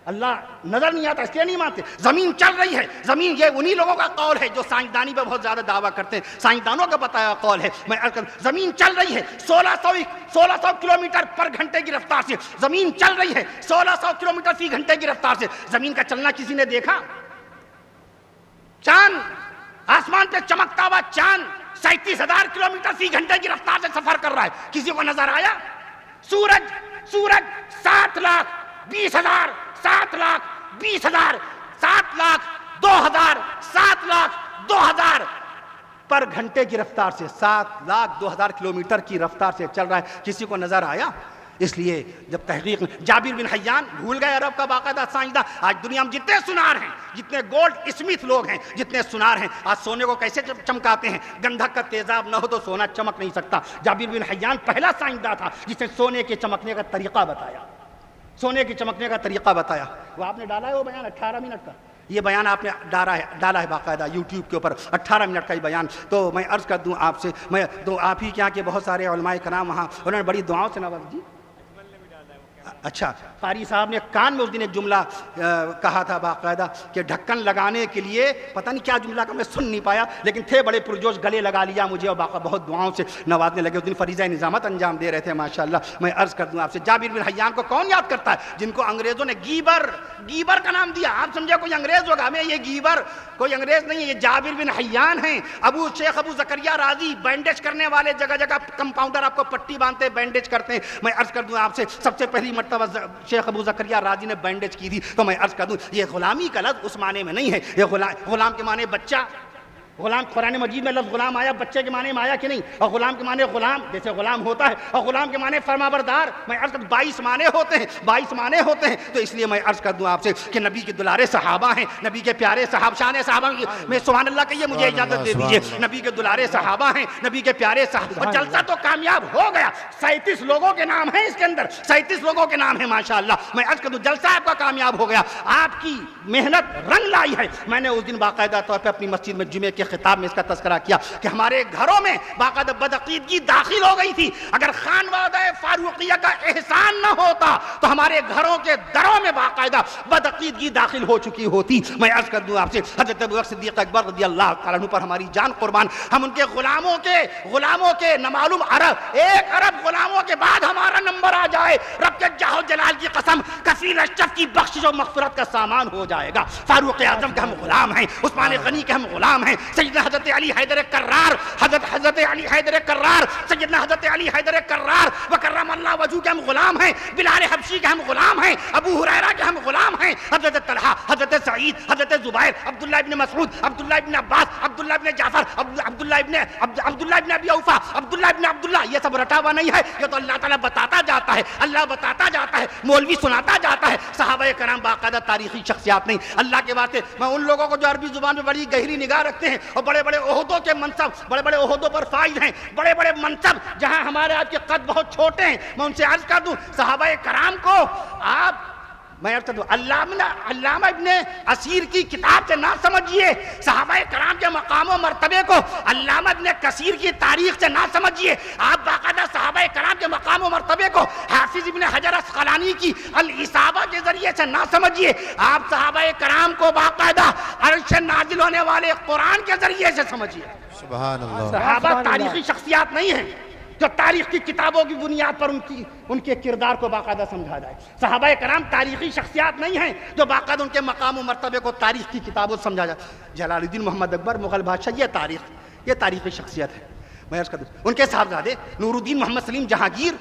اللہ نظر نہیں آتا اس لیے نہیں مانتے. زمین چل رہی ہے, زمین یہ انہی لوگوں کا قول ہے جو سائنسدانی پہ بہت زیادہ دعویٰ کرتے ہیں, سائنسدانوں کا بتایا قول ہے. میں زمین چل رہی ہے 1600 کلومیٹر پر گھنٹے کی رفتار سے, زمین چل رہی ہے 1600 کلومیٹر فی گھنٹے کی رفتار سے. زمین کا چلنا کسی نے دیکھا؟ چاند, آسمان پہ چمکتا ہوا چاند 37,000 کلومیٹر فی گھنٹے کی رفتار سے سفر کر رہا ہے, کسی کو نظر آیا؟ سورج 7,20,000 7,20,000 7,02,000 7,02,000 پر گھنٹے کی رفتار سے 7,02,000 کلومیٹر کی رفتار سے چل رہا ہے, کسی کو نظر آیا؟ اس لیے جب تحقیق جابر بن حیان بھول گئے عرب کا باقاعدہ سائنسداں, آج دنیا میں جتنے سنار ہیں, جتنے گولڈ اسمتھ لوگ ہیں, جتنے سنار ہیں, آج سونے کو کیسے چمکاتے ہیں؟ گندھک کا تیزاب نہ ہو تو سونا چمک نہیں سکتا. جابر بن حیان پہلا سائنسداں تھا جس نے سونے کے چمکنے کا طریقہ بتایا, سونے کے چمکنے کا طریقہ بتایا. وہ آپ نے ڈالا ہے وہ بیان 18 منٹ کا, یہ بیان آپ نے ڈالا ہے باقاعدہ یوٹیوب کے اوپر 18 منٹ کا یہ بیان. تو میں عرض کر دوں آپ سے, میں تو آپ ہی کے یہاں کے بہت سارے علماء کرام وہاں انہوں نے بڑی دعاؤں سے نواز. جی اچھا, قاری صاحب نے کان میں اس دن ایک جملہ کہا تھا باقاعدہ کہ ڈھکن لگانے کے لیے, پتہ نہیں کیا جملہ کا میں سن نہیں پایا, لیکن تھے بڑے پرجوش, گلے لگا لیا مجھے اور باقاعدہ بہت دعاؤں سے نوازنے لگے. اس دن فریضہ نظامت انجام دے رہے تھے ماشاءاللہ. میں عرض کر دوں آپ سے, جابر بن حیان کو کون یاد کرتا ہے جن کو انگریزوں نے گیبر کا نام دیا؟ آپ سمجھے کوئی انگریز ہوگا, ہمیں یہ گیبر کوئی انگریز نہیں ہے, یہ جابر بن حیان ہیں. شیخ ابو زکریا رازی بینڈیج کرنے والے, جگہ جگہ کمپاؤنڈر آپ کو پٹی باندھتے ہیں, بینڈیج کرتے ہیں. میں عرض کر دوں آپ سے, سب سے پہلی مرتبہ شیخ ابو زکریا رازی نے بینڈیج کی تھی. تو میں عرض کر دوں یہ غلامی کا لفظ اس معنی میں نہیں ہے, یہ غلام کے معنی بچہ. غلام, قرآن مجید میں لفظ غلام آیا, بچے کے معنی میں آیا کہ نہیں؟ اور غلام کے معنی غلام جیسے غلام ہوتا ہے, اور غلام کے معنی فرمانبردار. میں عرض کر 22 معنی ہوتے ہیں, 22 معنی ہوتے ہیں. تو اس لیے میں عرض کر دوں آپ سے کہ نبی کے دلارے صحابہ ہیں, نبی کے پیارے شان صحابہ میں سبحان اللہ کہیے, مجھے اجازت دے دیجیے. نبی کے دلارے صحابہ ہیں, نبی کے پیارے صحابہ. اور جلسہ تو کامیاب ہو گیا, 37 لوگوں کے نام ہیں اس کے اندر, 37 لوگوں کے نام ہیں ماشاءاللہ. میں عرض کر دوں جلسہ آپ کا کامیاب ہو گیا, آپ کی محنت رنگ لائی ہے. میں نے اس دن باقاعدہ طور پہ اپنی مسجد میں جمعے کے خطاب میں اس کا تذکرہ کیا کہ ہمارے گھروں میں باقاعدہ بدعقیدگی داخل ہو گئی تھی. اگر خانوادہ فاروقیہ کا احسان نہ ہوتا تو ہمارے گھروں کے دروں میں باقاعدہ بدعقیدگی داخل ہو چکی ہوتی. میں عرض کر دوں آپ سے, حضرت ابوبکر صدیق اکبر رضی اللہ تعالیٰ عنہ پر ہماری جان قربان, ہم ان کے غلاموں کے نمعلوم عرب, 1 ارب غلاموں کے بعد ہمارا نمبر آ جائے, رب کے جاہ و جلال کی قسم کفیل اشرف کی بخشش و مغفرت کا سامان ہو جائے گا. فاروق اعظم کے ہم غلام ہیں, عثمان غنی کے ہم غلام ہیں, سیدنا حضرت علی حیدر کرار, حضرت علی حیدر کرار, سیدنا حضرت علی حیدر کرار وکرم اللہ وجہہ کے ہم غلام ہیں, بلال حبشی کے ہم غلام ہیں, ابو ہریرہ کے ہم غلام ہیں, حضرت طلحہ, حضرت سعید, حضرت زبیر, عبداللہ ابن مسعود, عبداللہ ابن عباس, عبداللہ ابن جعفر, عبداللہ ابن ابی اوفا, عبداللہ ابن عبداللہ, یہ سب رٹا ہوا نہیں ہے, یہ تو اللہ تعالیٰ بتاتا جاتا ہے, اللہ بتاتا جاتا ہے, مولوی سناتا جاتا ہے. صحابہ کرام باقاعدہ تاریخی شخصیات نہیں. اللہ کے واسطے میں ان لوگوں کو جو عربی زبان میں بڑی گہری نگاہ رکھتے ہیں اور بڑے بڑے عہدوں کے منصب, بڑے بڑے عہدوں پر فائز ہیں, بڑے بڑے منصب جہاں ہمارے آپ کے قد بہت چھوٹے ہیں, میں ان سے عرض کر دوں صحابہ کرام کو آپ, میں عرض کر دوں علامہ ابن اسیر کی کتاب سے نہ سمجھیے, صحابہ کرام کے مقام و مرتبے کو علامہ ابن کثیر کی تاریخ سے نہ سمجھیے. آپ باقاعدہ صحابہ کرام کے مقام و مرتبے کو حافظ ابن حجر اسقلانی کی الاصابہ کے ذریعے سے نہ سمجھیے. آپ صحابہ کرام کو باقاعدہ عرش نازل ہونے والے قرآن کے ذریعے سے سمجھیے. سبحان اللہ. صحابہ تاریخی شخصیات نہیں ہیں جو تاریخ کی کتابوں کی بنیاد پر ان کے کردار کو باقاعدہ سمجھا جائے. صحابہ کرام تاریخی شخصیات نہیں ہیں جو باقاعدہ ان کے مقام و مرتبے کو تاریخ کی کتابوں سے سمجھا جائے. جلال الدین محمد اکبر مغل بادشاہ, یہ تاریخی شخصیت ہے. میں عرض کر دوں ان کے صاحبزادے نور الدین محمد سلیم جہانگیر,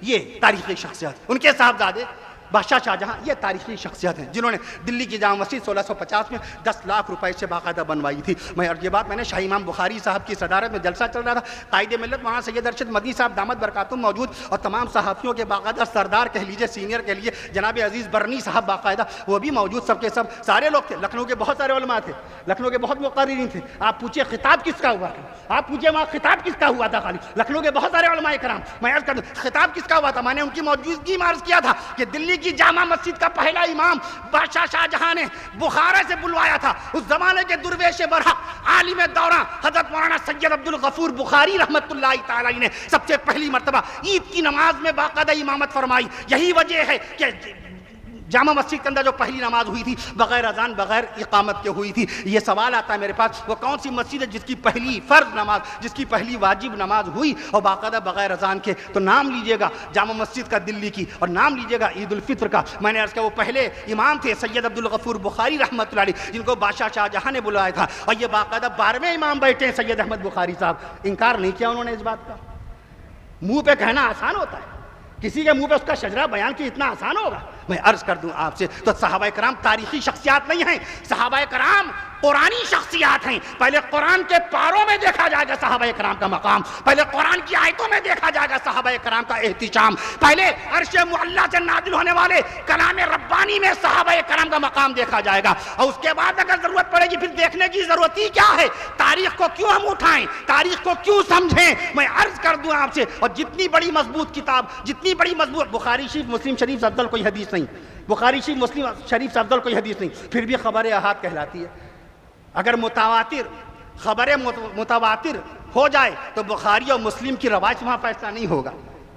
یہ تاریخی شخصیت. ان کے صاحبزادے بادشاہ شاہجہاں یہ تاریخی شخصیت ہیں جنہوں نے دلی کی جامع مسجد 1650 میں 10 لاکھ روپے سے باقاعدہ بنوائی تھی. یہ بات میں نے شاہی امام بخاری صاحب کی صدارت میں جلسہ چل رہا تھا, قائد ملت مولانا سید ارشد مدنی صاحب دامت برکاتہم موجود, اور تمام صحافیوں کے باقاعدہ سردار کہہ لیجیے, سینئر کہہ لیجیے, جناب عزیز برنی صاحب باقاعدہ وہ بھی موجود, سب کے سب سارے لوگ تھے. لکھنؤ کے بہت سارے علماء تھے, لکھنؤ کے بہت مقررین تھے. آپ پوچھئے خطاب کس کا ہوا تھا, آپ پوچھئے وہاں خطاب کس کا ہوا تھا, خالی لکھنؤ کے بہت سارے علماء کرام. میں عرض کر دوں خطاب کس کا ہوا تھا, میں نے ان کی موجودگی میں عرض کیا تھا کہ دلی کی جامع مسجد کا پہلا امام بادشاہ شاہ جہاں نے بخارا سے بلوایا تھا. اس زمانے کے درویش برحق عالم دوران حضرت مولانا سید عبد الغفور بخاری رحمۃ اللہ تعالی نے سب سے پہلی مرتبہ عید کی نماز میں باقاعدہ امامت فرمائی. یہی وجہ ہے کہ جامع مسجد کے اندر جو پہلی نماز ہوئی تھی بغیر اذان بغیر اقامت کے ہوئی تھی. یہ سوال آتا ہے میرے پاس, وہ کون سی مسجد ہے جس کی پہلی فرض نماز, جس کی پہلی واجب نماز ہوئی اور باقاعدہ بغیر اذان کے؟ تو نام لیجئے گا جامع مسجد کا دلی کی, اور نام لیجئے گا عید الفطر کا. میں نے عرض کیا وہ پہلے امام تھے سید عبد الغفور بخاری رحمۃ اللہ علیہ, جن کو بادشاہ شاہ جہاں نے بلایا تھا, اور یہ باقاعدہ 12ویں امام بیٹھے ہیں سید احمد بخاری صاحب. انکار نہیں کیا انہوں نے اس بات کا. منہ پہ کہنا آسان ہوتا ہے, کسی کے منہ پہ اس کا شجرہ بیان کی اتنا آسان ہوگا؟ میں عرض کر دوں آپ سے, تو صحابہ کرام تاریخی شخصیات نہیں ہیں, صحابہ کرام قرآنی شخصیات ہیں. پہلے قرآن کے پاروں میں دیکھا جائے گا صحابہ کرام کا مقام, پہلے قرآن کی آیتوں میں دیکھا جائے گا صحابہ کرام کا احتشام, پہلے عرش معلیٰ سے نازل ہونے والے کلام ربانی میں صحابہ کرام کا مقام دیکھا جائے گا. اور اس کے بعد اگر ضرورت پڑے گی پھر دیکھنے کی ضرورت ہی کیا ہے, تاریخ کو کیوں ہم اٹھائیں, تاریخ کو کیوں سمجھیں؟ میں عرض کر دوں آپ سے, اور جتنی بڑی مضبوط کتاب, جتنی بڑی مضبوط, بخاری شریف مسلم شریف سے افضل کوئی حدیث نہیں, بخاری شریف مسلم شریف سے افضل کوئی حدیث نہیں, پھر بھی خبر احاد کہلاتی ہے. اگر متواتر خبر متواتر ہو جائے تو بخاری اور مسلم کی روایت وہاں فیصلہ نہیں ہوگا.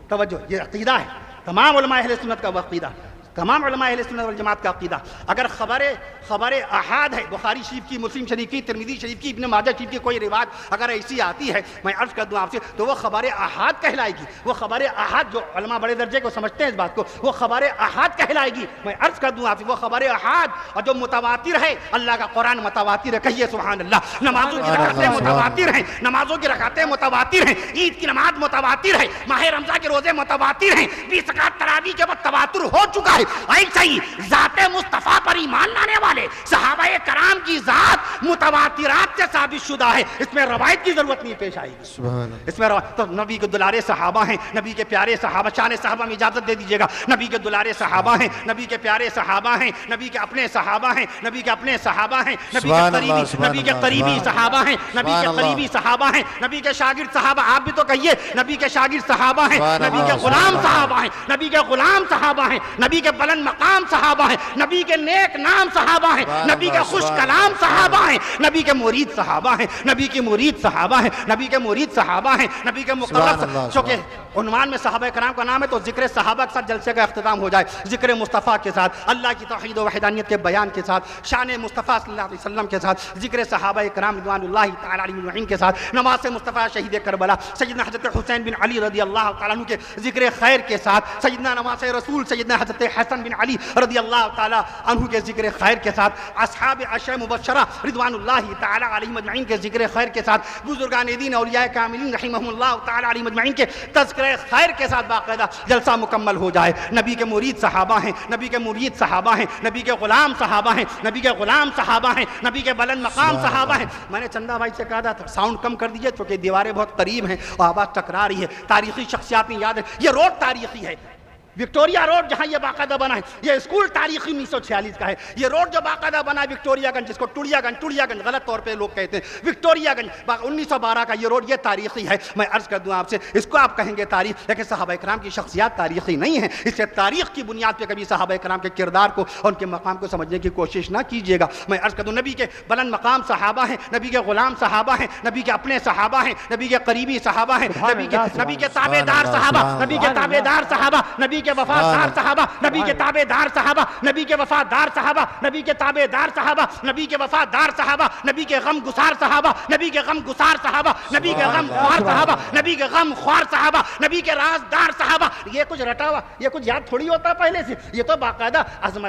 توجہ, یہ عقیدہ ہے تمام علماء اہل سنت کا عقیدہ, تمام علماء اہل سنت والجماعت کا عقیدہ. اگر خبر احاد ہے, بخاری شریف کی, مسلم شریف کی, ترمذی شریف کی, ابن ماجہ شریف کی کوئی روایت اگر ایسی آتی ہے, میں عرض کر دوں آپ سے, تو وہ خبر احاد کہلائے گی. وہ خبر احاد, جو علماء بڑے درجے کو سمجھتے ہیں اس بات کو, وہ خبر احاد کہلائے گی. میں عرض کر دوں آپ سے, وہ خبر احاد. اور جو متواتر ہے, اللہ کا قرآن متواتر ہے, کہیے سبحان اللہ. نمازوں کی رکعتیں متواتر ہیں, نمازوں کی رکعتیں متواتر ہیں, عید کی نماز متواتر ہے, ماہ رمضان کے روزے متواتر ہیں, 20 رکعت تراویح کے بعد تواتر ہو چکا ہے. ایسا ہی ذات مصطفیٰ پر ایمان لانے والے صحابہ کرام کی ذات متواترات سے ثابت شدہ ہے, اس میں روایت کی ضرورت نہیں پیش آئے گی. اس میں تو نبی کے دلارے صحابہ ہیں, نبی کے پیارے صحابہ, شان صحابہ میں اجازت دے دیجیے گا, نبی کے دلارے صحابہ ہیں, نبی کے پیارے صحابہ ہیں, نبی کے اپنے صحابہ ہیں, نبی کے اپنے صحابہ ہیں, نبی کے قریبی صحابہ ہیں, نبی کے قریبی صحابہ ہیں, نبی کے شاگرد صحابہ, آپ بھی تو کہیے نبی کے شاگرد صحابہ ہیں, نبی کے غلام صحابہ ہیں, نبی کے غلام صحابہ ہیں, نبی کے بلند مقام صحابہ ہیں, نبی کے نیک نام صحابہ ہیں, نبی کے خوش کلام صحابہ ہیں, نبی کے مرید صحابہ ہیں, نبی کے مرید صحابہ ہیں, نبی کے مرید صحابہ ہیں, نبی کے مقرب. چونکہ عنوان میں صحابہ کرام کا نام ہے تو ذکر صحابہ کے ساتھ جلسے کا اختتام ہو جائے, ذکر مصطفیٰ کے ساتھ, اللہ کی توحید و وحدانیت کے بیان کے ساتھ, شان مصطفیٰ صلی اللہ علیہ وسلم کے ساتھ, ذکر صحابہ کرام رضوان اللہ تعالی علیہم اجمعین کے ساتھ, نواز مصطفیٰ شہید کربلا سیدنا حضرت حسین بن علی رضی اللہ تعالیٰ عنہ کے ذکر خیر کے ساتھ, سیدنا نواز رسول سیدنا حضرت حسن بن علی رضی اللہ تعالیٰ عنہ کے ذکر خیر کے ساتھ, اصحاب عشر مبشرہ رضوان اللہ تعالی علیہم اجمعین کے ذکر خیر کے ساتھ, بزرگان دین اولیاء کاملین رحمہم اللہ تعالی علیہم اجمعین کے تذکرہ خیر کے ساتھ باقاعدہ جلسہ مکمل ہو جائے. نبی کے مرید صحابہ ہیں, نبی کے مرید صحابہ ہیں, نبی کے غلام صحابہ ہیں, نبی کے غلام صحابہ ہیں, نبی کے بلند مقام صحابہ ہیں. میں نے چندہ بھائی سے کہا تھا ساؤنڈ کم کر دیجئے چونکہ دیواریں بہت قریب ہیں اور آواز ٹکرا رہی ہے. تاریخی شخصیات میں یاد ہے, یہ روڈ تاریخی ہے, وکٹوریا روڈ جہاں یہ باقاعدہ بنا ہے, یہ اسکول تاریخی 1946 کا ہے. یہ روڈ جو باقاعدہ بنا ہے وکٹوریا گنج, جس کو ٹوڑیا گنج غلط طور پہ لوگ کہتے ہیں, وکٹوریا گنج 1912 کا یہ روڈ, یہ تاریخی ہے. میں عرض کر دوں آپ سے, اس کو آپ کہیں گے تاریخ, لیکن صحابہ کرام کی شخصیات تاریخی نہیں ہیں. اس سے تاریخ کی بنیاد پہ کبھی صحابہ کرام کے کردار کو اور ان کے مقام کو سمجھنے کی کوشش نہ کیجیے گا. میں عرض کر دوں نبی کے بلند مقام صحابہ ہیں, نبی کے غلام صحابہ ہیں, نبی کے اپنے صحابہ ہیں, نبی کے قریبی صحابہ ہیں, نبی کے تابع دار صحابہ, نبی کے تابع دار صحابہ, نبی کے وفادار صحابہ, نبی کے تابع دار صحابہ, نبی کے وفادار صحابہ, نبی کے تابع دار صحابہ, نبی کے وفادار صحابہ, نبی کے غم گسار صحابہ, نبی کے غم گسار صحابہ, نبی کے غم خوار صحابہ, نبی کے غم خوار صحابہ, نبی کے رازدار صحابہ. یہ کچھ رٹا ہوا, یہ کچھ یاد تھوڑی ہوتا ہے پہلے سے, یہ تو باقاعدہ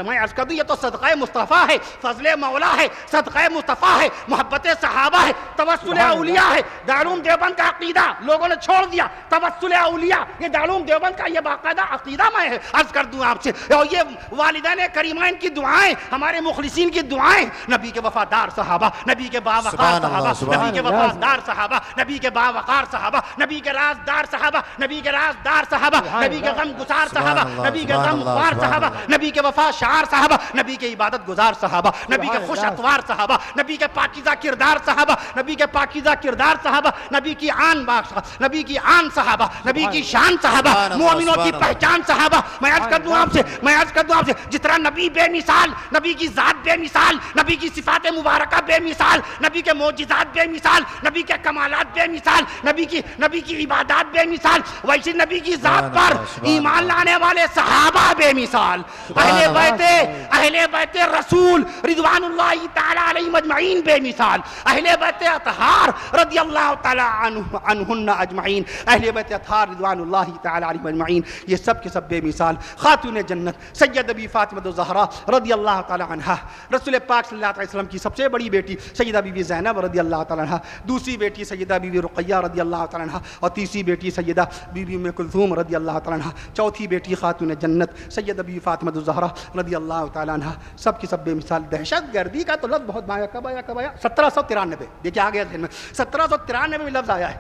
میں عرض کر دوں یہ تو صدقہ مصطفیٰ ہے, فضل مولا ہے, صدقہ مصطفیٰ ہے, محبت صحابہ ہے, توسل اولیاء ہے. دارالعلوم دیوبند کا عقیدہ لوگوں نے چھوڑ دیا, توسل اولیاء, یہ دارالعلوم دیوبند کا یہ باقاعدہ عقیدہ باقاعدہ میں عرض کر دوں آپ سے، اور یہ والدین کریمین کی دعائیں، ہمارے مخلصین کی دعائیں، نبی کے وفادار صحابہ، نبی کے باوقار صحابہ، نبی کے وفادار صحابہ، نبی کے باوقار صحابہ، نبی کے رازدار صحابہ، نبی کے رازدار صحابہ، نبی کے غم گسار صحابہ، نبی کے غم خوار صحابہ، نبی کے وفا شعار صحابہ، نبی کے عبادت گزار صحابہ، نبی کے خوش اتوار صحابہ، نبی کے پاکیزہ کردار صحابہ، نبی کے پاکیزہ کردار صحابہ، نبی کی آن بخش، نبی کی آن صحابہ، نبی کی شان صحابہ، مومنوں کی پہچان صحابہ. میں عرض کر دوں آپ سے جس طرح نبی بے مثال، نبی کی ذات بے مثال، نبی کی صفات مبارکہ بے مثال، نبی کے معجزات بے مثال، نبی کے کمالات بے مثال، نبی کی عبادات بے مثال، ویسے نبی کی ذات پر ایمان لانے والے صحابہ بے مثال، اہل بیت رسول رضوان اللہ تعالی علیہم اجمعین بے مثال، اہل بیت اطہار رضی اللہ تعالی عنہن اجمعین، اہل بیت اطہار رضوان اللہ تعالی علیہم اجمعین، یہ سب کے سب بے مثال. خاتون جنت سید بی فاطمہ الزہرا رضی اللہ تعالی عنہا، رسول پاک صلی اللہ علیہ وسلم کی سب سے بڑی بیٹی سیدہ بی بی زینب رضی اللہ تعالی عنہا، دوسری بیٹی سیدہ بی بی رقیہ رضی اللہ تعالی عنہا، اور تیسری بیٹی سیدہ بی بی ام کلثوم رضی اللہ تعالی عنہا، چوتھی بیٹی خاتون جنت سیدہ بی فاطمہ الزہرا رضی اللہ تعالی عنہا، سب کی سب بے مثال. دہشت گردی کا تو لفظ بہت کب آیا 1793. دیکھیں آ گیا ذہن میں 1793 میں لفظ آیا ہے.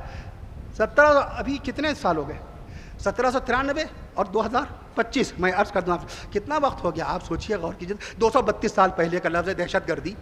ابھی کتنے سال ہو گئے؟ 1793 اور 2025. میں عرض کر دوں آپ کتنا وقت ہو گیا. آپ سوچئے، غور کیجئے، 232 سال پہلے کا لفظ ہے دہشت گردی.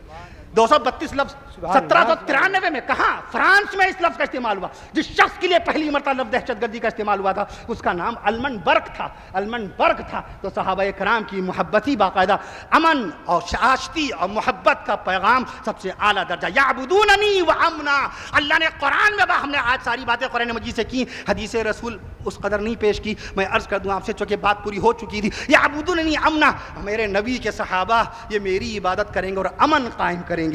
232 لفظ 1793 میں کہاں؟ فرانس میں اس لفظ کا استعمال ہوا. جس شخص کے لیے پہلی مرتبہ لفظ دہشت گردی کا استعمال ہوا تھا اس کا نام المن برق تھا. تو صحابہ کرام کی محبتی باقاعدہ امن اور آشتی اور محبت کا پیغام سب سے اعلیٰ درجہ. یعبدوننی وامنا، اللہ نے قرآن میں ہم نے آج ساری باتیں قرآن مجید سے کی، حدیث رسول اس قدر نہیں پیش کی. میں عرض کر دوں آپ سے چونکہ بات پوری ہو چکی تھی. یعبدوننی امنا، میرے نبی کے صحابہ یہ میری عبادت کریں گے اور امن قائم کریں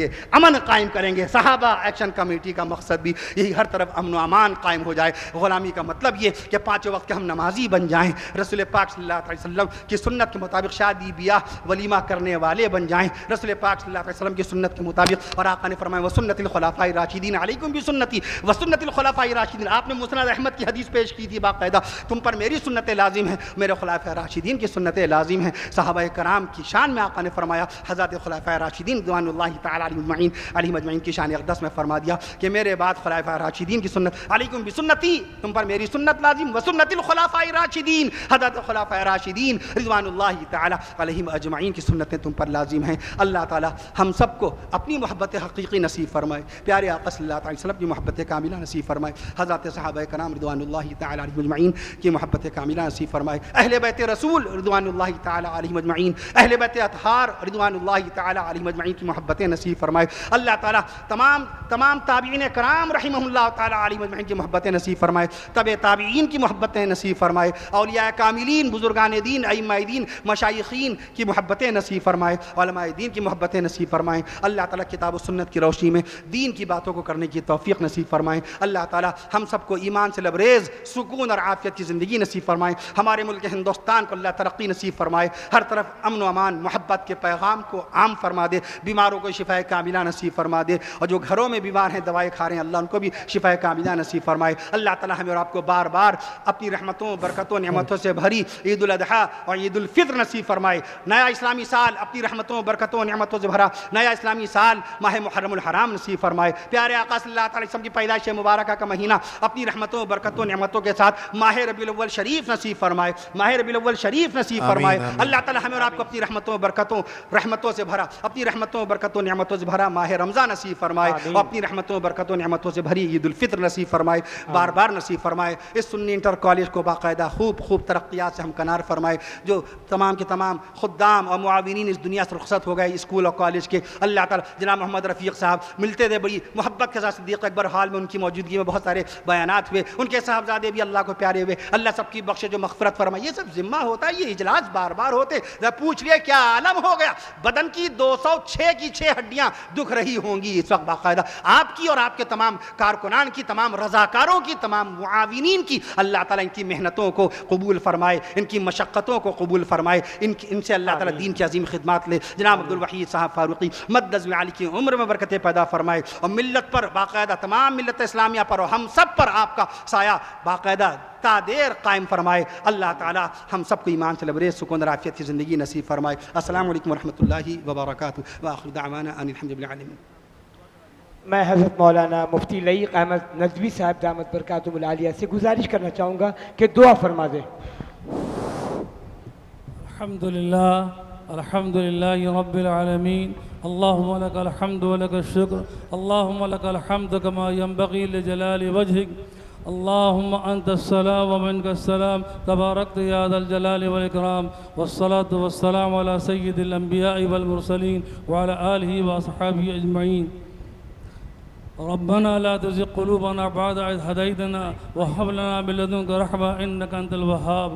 گے. صحابہ ایکشن کمیٹی کا مقصد بھی یہی، ہر طرف امن و امان قائم ہو جائے. غلامی کا مطلب یہ کہ 5 وقت کے ہم نمازی بن جائیں، رسول پاک صلی اللہ علیہ وسلم کی سنت کے مطابق شادی بیاہ ولیمہ کرنے والے بن جائیں رسول پاک صلی اللہ علیہ وسلم کی سنت کے مطابق. اور آقا نے فرمایا وسنت الخلفاء الراشدین علیکم بسنتی وسنت الخلفاء الراشدین. آپ نے مسند احمد کی حدیث پیش کی تھی باقاعدہ، تم پر میری سنتیں لازم ہیں، میرے خلفاء راشدین کی سنتیں لازم ہیں. صحابہ کرام کی شان میں آقا نے فرمایا، حضرت خلفاء راشدین رضوان اللہ تعالی علیہم اجمعین کی شان اقدس میں فرما دیا کہ میرے بعد خلفاء راشدین کی سنت، علیکم بسنتی، تم پر میری سنت لازم، وسنت الخلفاء راشدین، حضرت خلفاء راشدین رضوان اللہ تعالی علیہم اجمعین کی سنتیں تم پر لازم ہیں. اللہ تعالی ہم سب کو اپنی محبت حقیقی نصیب فرمائے، پیارے آقا صلی اللہ علیہ وسلم کی محبت کاملہ نصیب فرمائے، حضرت صحابہ کرام رضوان اللہ تعالی علیہم اجمعین کی محبت کاملہ نصیب فرمائے، اہل بیت رسول رضوان اللہ تعالی علیہم اجمعین، اہل بیت اطہار رضوان اللہ تعالی علیہم اجمعین کی محبتیں نصیب فرمائے. اللہ تعالیٰ تمام تابعین کرام رحمہ اللہ تعالی علیہم اجمعین کی محبتیں نصیب فرمائے، تبع تابعین کی محبتیں نصیب فرمائے، اولیاء کاملین، بزرگان دین، ائمہ دین، مشائخین کی محبتیں نصیب فرمائے، علماء دین کی محبتیں نصیب فرمائے. اللہ تعالیٰ کتاب و سنت کی روشنی میں دین کی باتوں کو کرنے کی توفیق نصیب فرمائے. اللہ تعالیٰ ہم سب کو ایمان سے لبریز سکون اور عافیت کی زندگی نصیب فرمائے. ہمارے ملک ہندوستان کو اللہ ترقی نصیب فرمائے، ہر طرف امن و امان محبت کے پیغام کو عام فرما دے، بیماروں کو شفا کاملہ نصیب فرما دے، اور جو گھروں میں بیمار ہیں دوائیں کھا رہے ہیں اللہ ان کو بھی شفا کاملہ نصیب فرمائے. اللہ تعالیٰ ہمیں اور آپ کو بار بار اپنی رحمتوں برکتوں نعمتوں سے بھری عید الاضحیٰ اور عید الفطر نصیب فرمائے. نیا اسلامی سال اپنی رحمتوں برکتوں نعمتوں سے بھرا نیا اسلامی سال ماہ محرم الحرام نصیب فرمائے. پیارے آقا صلی اللہ علیہ وسلم کی پیدائش مبارکہ کا مہینہ اپنی رحمتوں برکتوں نعمتوں کے ساتھ ماہ ربیع الاول شریف نصیب فرمائے، ماہ ربیع الاول شریف نصیب فرمائے. اللہ تعالیٰ ہمیں اور آپ کو اپنی رحمتوں برکتوں رحمتوں سے بھرا اپنی رحمتوں برکتوں نعمتوں سے بھرا ماہ رمضان نصیب فرمائے، اور اپنی رحمتوں برکتوں نعمتوں سے بھری عید الفطر نصیب فرمائے، بار بار نصیب فرمائے. اس سنی انٹر کالج کو باقاعدہ خوب ترقیات سے ہمکنار فرمائے. جو تمام کے تمام خدام اور معاونین اس دنیا سے رخصت ہو گئے اسکول اور کالج کے، اللہ تعالیٰ جناب محمد رفیق صاحب ملتے تھے بڑی محبت کے ساتھ، صدیق اکبر حال میں ان کی موجودگی میں بہت سارے بیانات ہوئے، ان کے صاحبزادے بھی اللہ کو پیارے ہوئے. اللہ سب کی بخشے جو مغفرت فرمائے. یہ سب ذمہ ہوتا ہے، یہ اجلاس بار بار ہوتے. پوچھ لیے کیا عالم ہو گیا، بدن کی 206 کی 6 ہڈیاں ہڈیاں دکھ رہی ہوں گی اس وقت باقاعدہ آپ کی اور آپ کے تمام کارکنان کی، تمام رضاکاروں کی، تمام معاونین کی اللہ تعالیٰ ان کی محنتوں کو قبول فرمائے، ان کی مشقتوں کو قبول فرمائے، ان سے اللہ تعالیٰ دین کی عظیم خدمات لے۔ جناب عبدالوحید صاحب فاروقی مدد عالی کی عمر میں برکتیں پیدا فرمائے، اور ملت پر باقاعدہ تمام ملت اسلامیہ پر اور ہم سب پر آپ کا سایہ باقاعدہ تا دیر قائم فرمائے۔ اللہ تعالیٰ ہم سب کو ایمان سے لبریز سکون اور عافیت کی زندگی نصیب فرمائے۔ السلام علیکم ورحمۃ اللہ وبرکاتہ، وآخر دعوانا ان الحمد للہ العالمین۔ میں حضرت مولانا مفتی لعیق احمد ندوی صاحب دامت برکاتہم العالیہ سے گزارش کرنا چاہوں گا کہ دعا فرما دیں۔ الحمد لله رب العالمين، اللهم لك الحمد ولك الشكر، اللهم لك الحمد كما ينبغي لجلال وجهك، اللهم أنت السلام ومنك السلام، تباركت يا ذا الجلال والإكرام، والصلاة والسلام على سيد الأنبياء والمرسلين وعلى آله وأصحابه أجمعين۔ ربنا لا تزغ قلوبنا بعد إذ هديتنا وهب لنا من لدنك رحمة إنك أنت الوهاب،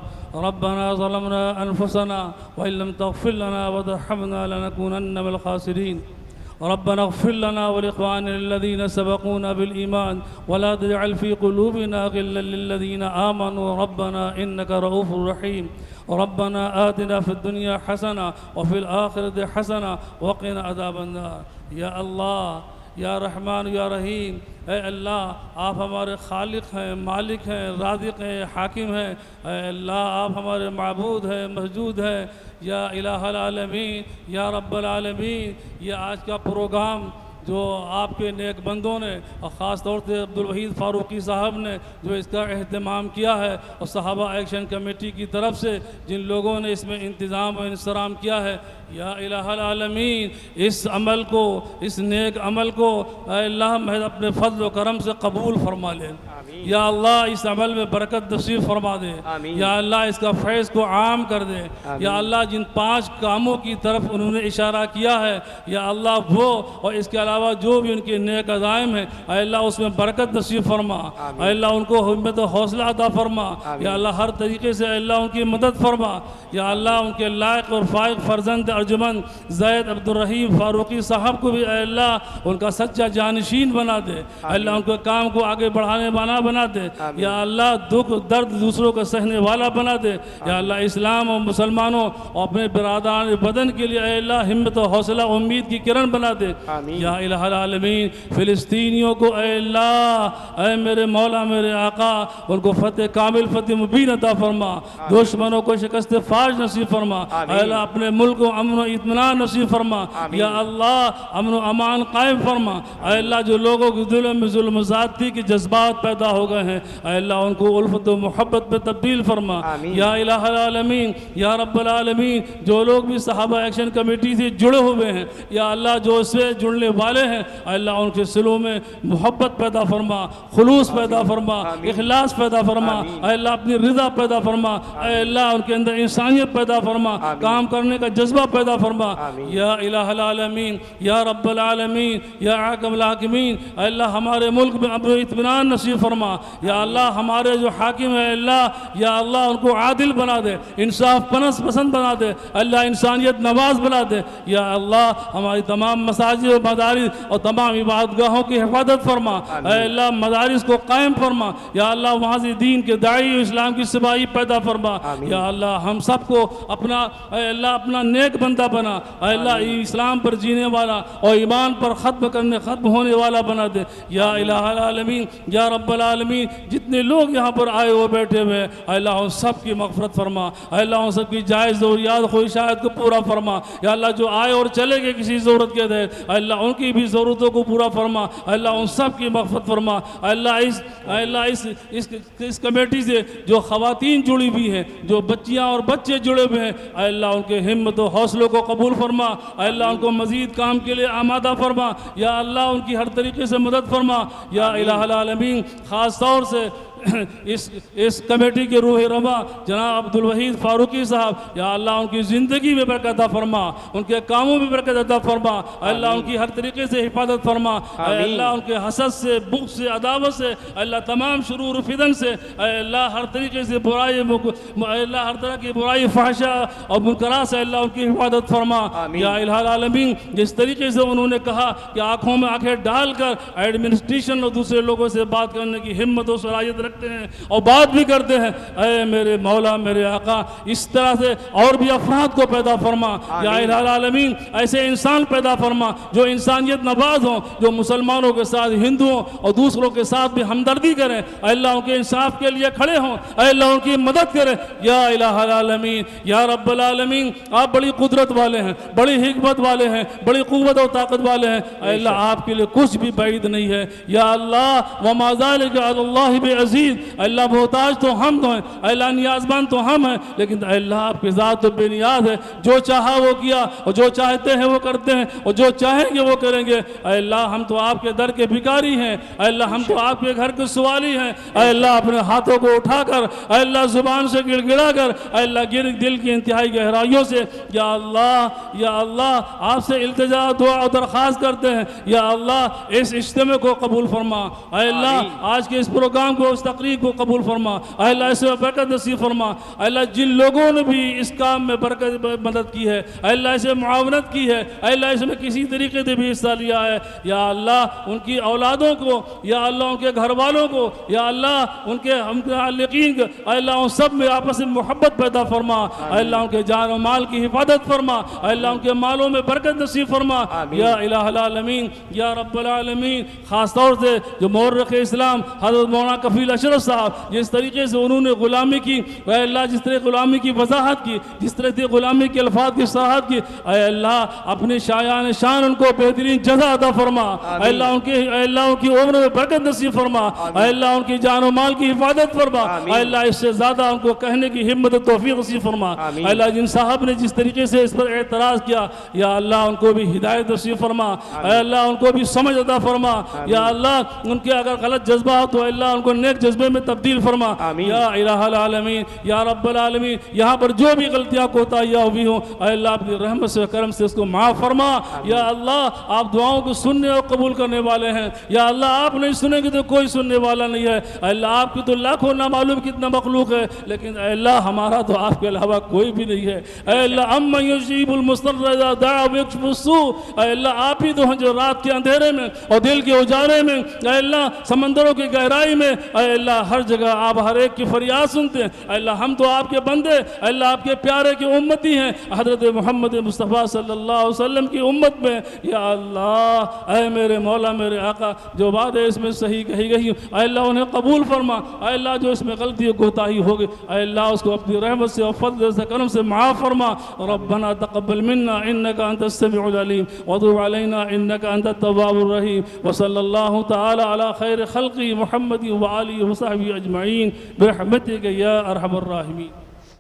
ربنا ظلمنا أنفسنا وإن لم تغفر لنا وترحمنا لنكونن من الخاسرين، ربنا اغفر لنا ولإخواننا الذين سبقونا بالإيمان ولا تجعل في قلوبنا غلا للذين آمنوا ربنا إنك رؤوف رحيم، ربنا آتنا في الدنيا حسنة وفي الآخرة حسنة وقنا عذاب النار۔ یا اللہ، یا رحمان یا رحیم، اے اللہ آپ ہمارے خالق ہیں، مالک ہیں، رازق ہیں، حاکم ہیں، اے اللہ آپ ہمارے معبود ہیں، مسجود ہیں، یا الہ العالمین، یا رب العالمین۔ یہ آج کا پروگرام جو آپ کے نیک بندوں نے اور خاص طور سے عبدالوحید فاروقی صاحب نے جو اس کا اہتمام کیا ہے، اور صحابہ ایکشن کمیٹی کی طرف سے جن لوگوں نے اس میں انتظام و انصرام کیا ہے، یا الہ العالمین اس عمل کو، اس نیک عمل کو اے اللہ محض اپنے فضل و کرم سے قبول فرما لے۔ یا اللہ اس عمل میں برکت نصیب فرما دے، یا اللہ اس کا فیض کو عام کر دے، یا اللہ جن 5 کاموں کی طرف انہوں نے اشارہ کیا ہے، یا اللہ وہ اور اس کے علاوہ جو بھی ان کے نیک عزائم ہیں، اے اللہ اس میں برکت نصیب فرما، اے اللہ ان کو ہمت و حوصلہ عطا فرما، یا اللہ ہر طریقے سے اے اللہ ان کی مدد فرما، یا اللہ ان کے لائق اور فائق فرزند ارجمند زید عبدالرحیم فاروقی صاحب کو بھی اے اللہ ان کا سچا جانشین بنا دے، اے اللہ ان کے کام کو آگے بڑھانے والا بنا دے، یا اللہ دکھ درد دوسروں کا سہنے والا بنا دے، یا اللہ اسلام اور مسلمانوں اور اپنے برادران بدن کے لیے اے اللہ ہمت و حوصلہ امید کی کرن بنا دے، یا الہ العالمین فلسطینیوں کو اے اللہ اے میرے مولا میرے آقا ان کو فتح کامل فتح مبین عطا فرما، دشمنوں کو شکست فاش نصیب فرما، اے اللہ اپنے ملک کو امن و اطمینان نصیب فرما، یا اللہ امن و امان قائم فرما، اے اللہ جو لوگوں کے دلوں میں ظلم و زیادتی کے جذبات پیدا ہو گئے ہیں اے اللہ ان کو الفت و محبت پہ تبدیل فرما، یا الہ العالمین یا رب العالمین جو لوگ بھی صحابہ ایکشن کمیٹی سے جڑے ہوئے ہیں، یا اللہ جو اس سے جڑنے والے ہیں اے اللہ ان کے دلوں میں محبت پیدا فرما، خلوص پیدا فرما، اخلاص پیدا فرما، اے اللہ اپنی رضا پیدا فرما، اے اللہ ان کے اندر انسانیت پیدا فرما، کام کرنے کا جذبہ پیدا فرما، یا الہ العالمین یا رب العالمین یا حاکم الحاکمین، اے اللہ ہمارے ملک میں امن و اطمینان نصیب فرما، یا اللہ ہمارے جو حاکم ہے اللہ یا اللہ ان کو عادل بنا دے، انصاف پسند بنا دے، اللہ انسانیت نواز بنا دے، یا اللہ ہماری تمام مساجد و مدارس اور تمام عبادت گاہوں کی حفاظت فرما، اے اللہ مدارس کو قائم فرما، یا اللہ وہاں سے دین کے داعی اسلام کی سپاہی پیدا فرما، یا اللہ ہم سب کو اپنا اے اللہ اپنا نیک بندہ بنا، اے اللہ اسلام پر جینے والا اور ایمان پر ختم ہونے والا بنا دے، یا الہ العالمین یا رب العالمین جتنے لوگ یہاں پر آئے ہوئے بیٹھے ہوئے اے اللہ ان سب کی مغفرت فرما، اے اللہ ان سب کی جائز ضروریات خواہشات کو پورا فرما، یا اللہ جو آئے اور چلے گئے کسی ضرورت کے تحت اے اللہ ان کی بھی ضرورتوں کو پورا فرما، اے اللہ ان سب کی مغفرت فرما، اے اللہ اس کمیٹی سے جو خواتین جڑی ہوئی ہیں، جو بچیاں اور بچے جڑے ہوئے ہیں اے اللہ ان کے ہمت و حوصلوں کو قبول فرما، اے اللہ ان کو مزید کام کے لیے آمادہ فرما، یا اللہ ان کی ہر طریقے سے مدد فرما، یا الہ العالمین خاص طور سے اس کمیٹی کے روح رواں جناب عبدالوحید فاروقی صاحب، یا اللہ ان کی زندگی میں برکت عطا فرما، ان کے کاموں میں برکت عطا فرما، اے اللہ ان کی ہر طریقے سے حفاظت فرما، اے اللہ ان کے حسد سے، بغض سے، عداوت سے، اے اللہ تمام شرور و فتن سے، اے اللہ ہر طریقے سے برائی، اے اللہ ہر طرح کی برائی، فحشہ اور منکرات سے اللہ ان کی حفاظت فرما یا الہ العالمین۔ جس طریقے سے انہوں نے کہا کہ آنکھوں میں آنکھیں ڈال کر ایڈمنسٹریشن اور دوسرے لوگوں سے بات کرنے کی ہمت و صلاحیت رکھتے ہیں اور بات بھی کرتے ہیں، اے میرے مولا میرے آقا اس طرح سے اور بھی افراد کو پیدا فرما یا الہ العالمین، ایسے انسان پیدا فرما جو انسانیت نواز ہوں، جو مسلمانوں کے ساتھ، ہندوؤں اور دوسروں کے ساتھ بھی ہمدردی کریں، اے اللہ ان کے انصاف کے لیے کھڑے ہوں، اے اللہ ان کی مدد کریں یا الہ العالمین یا رب العالمین۔ آپ بڑی قدرت والے ہیں، بڑی حکمت والے ہیں، بڑی قوت و طاقت والے ہیں، اے اللہ آپ کے لیے کچھ بھی بعید نہیں ہے یا اللہ، وما ذلک علی اللہ بعزیز، اے اللہ محتاج تو ہم ہیں، اے اللہ نیازمند تو ہم ہیں، لیکن اے اللہ آپ کی ذات تو بے نیاز ہے، جو چاہا وہ کیا اور جو چاہتے ہیں وہ کرتے ہیں اور جو چاہیں گے وہ کریں گے، اے اللہ ہم تو آپ کے در کے بھکاری ہیں، اے اللہ ہم تو آپ کے گھر کے سوالی ہیں، اے اللہ اپنے ہاتھوں کو اٹھا کر، اے اللہ زبان سے گڑ گڑا کر، اے اللہ دل کی انتہائی گہرائیوں سے یا اللہ آپ سے التجا دعا اور درخواست کرتے ہیں یا اللہ اس اجتماع کو قبول فرما، اے اللہ آج کے اس پروگرام کو، اس تقریر کو قبول فرما، اے اللہ اس میں برکت نصیب فرما، اے اللہ جن لوگوں نے بھی اس کام میں برکت مدد کی ہے، اے اللہ اسے معاونت کی ہے، اے اللہ اس میں کسی طریقے سے بھی حصہ لیا ہے، یا اللہ ان کی اولادوں کو، یا اللہ ان کے گھر والوں کو، یا اللہ ان کے متعلقین کو، اے اللہ ان سب میں آپس میں محبت پیدا فرما، اے اللہ ان کے جان و مال کی حفاظت فرما، اے اللہ ان کے مالوں میں برکت نصیب فرما یا الہ العالمین یا رب العالمین۔ خاص طور سے جو مورخ اسلام حضرت مولانا کفیل اشرف صاحب جس طریقے سے انہوں نے غلامی کی، اے اللہ جس طرح غلامی کی وضاحت کی، جس طرح سے غلامی کے الفاظ کی صراحت کی، اے اللہ اپنی شایان شان ان کو بہترین جزا عطا فرما، اے اللہ ان کی عمر میں برکت نصیب فرما، اے اللہ ان کی جان و مال کی حفاظت فرما، اے اللہ اس سے زیادہ ان کو کہنے کی ہمت و توفیق نصیب فرما، اے اللہ جن صاحب نے جس طریقے سے اس پر اعتراض کیا، یا اللہ ان کو بھی ہدایت نصیب فرما، اے اللہ ان کو بھی سمجھ عطا فرما، یا اللہ ان کے اگر غلط جذبہ ہو تو اللہ ان کو نیک جذبے میں تبدیل فرما یا الہ العالمین یا رب العالمین۔ یہاں پر جو بھی غلطیاں کوتاہیاں ہوئی ہوں، اے اللہ اپنی رحمت سے کرم سے اس کو معاف فرما، یا اللہ آپ دعاؤں کو سننے اور قبول کرنے والے ہیں، یا اللہ آپ نہیں سنیں گے تو کوئی سننے والا نہیں ہے، اے اللہ آپ کی تو لاکھوں نہ معلوم کتنا مخلوق ہے، لیکن اے اللہ ہمارا تو آپ کے علاوہ کوئی بھی نہیں ہے، اے اللہ امن یجیب المضطر اذا دعا ویکشف السوء، اے اللہ آپ ہی تو ہیں جو رات کے اندھیرے میں اور دل کے اجالے میں، اے اللہ سمندروں کی گہرائی میں، اے اللہ ہر جگہ آپ ہر ایک کی فریاد سنتے ہیں، اے اللہ ہم تو آپ کے بندے، اے اللہ آپ کے پیارے کی امتی ہیں، حضرت محمد مصطفیٰ صلی اللہ علیہ وسلم کی امت میں، یا اللہ اے میرے مولا میرے آقا جو بات ہے اس میں صحیح کہی گئی، اے اللہ انہیں قبول فرما، اے اللہ جو اس میں غلطی و کوتاہی ہوگی اے اللہ اس کو اپنی رحمت سے اور فضل سے کرم سے معاف فرما، ربنا تقبل منا انك انت السميع العليم وتب علينا انك انت التواب الرحيم، وصلى الله تعالى على خير خلقه محمد وآله وصحبه اجمعين برحمتك يا ارحم الراحمين۔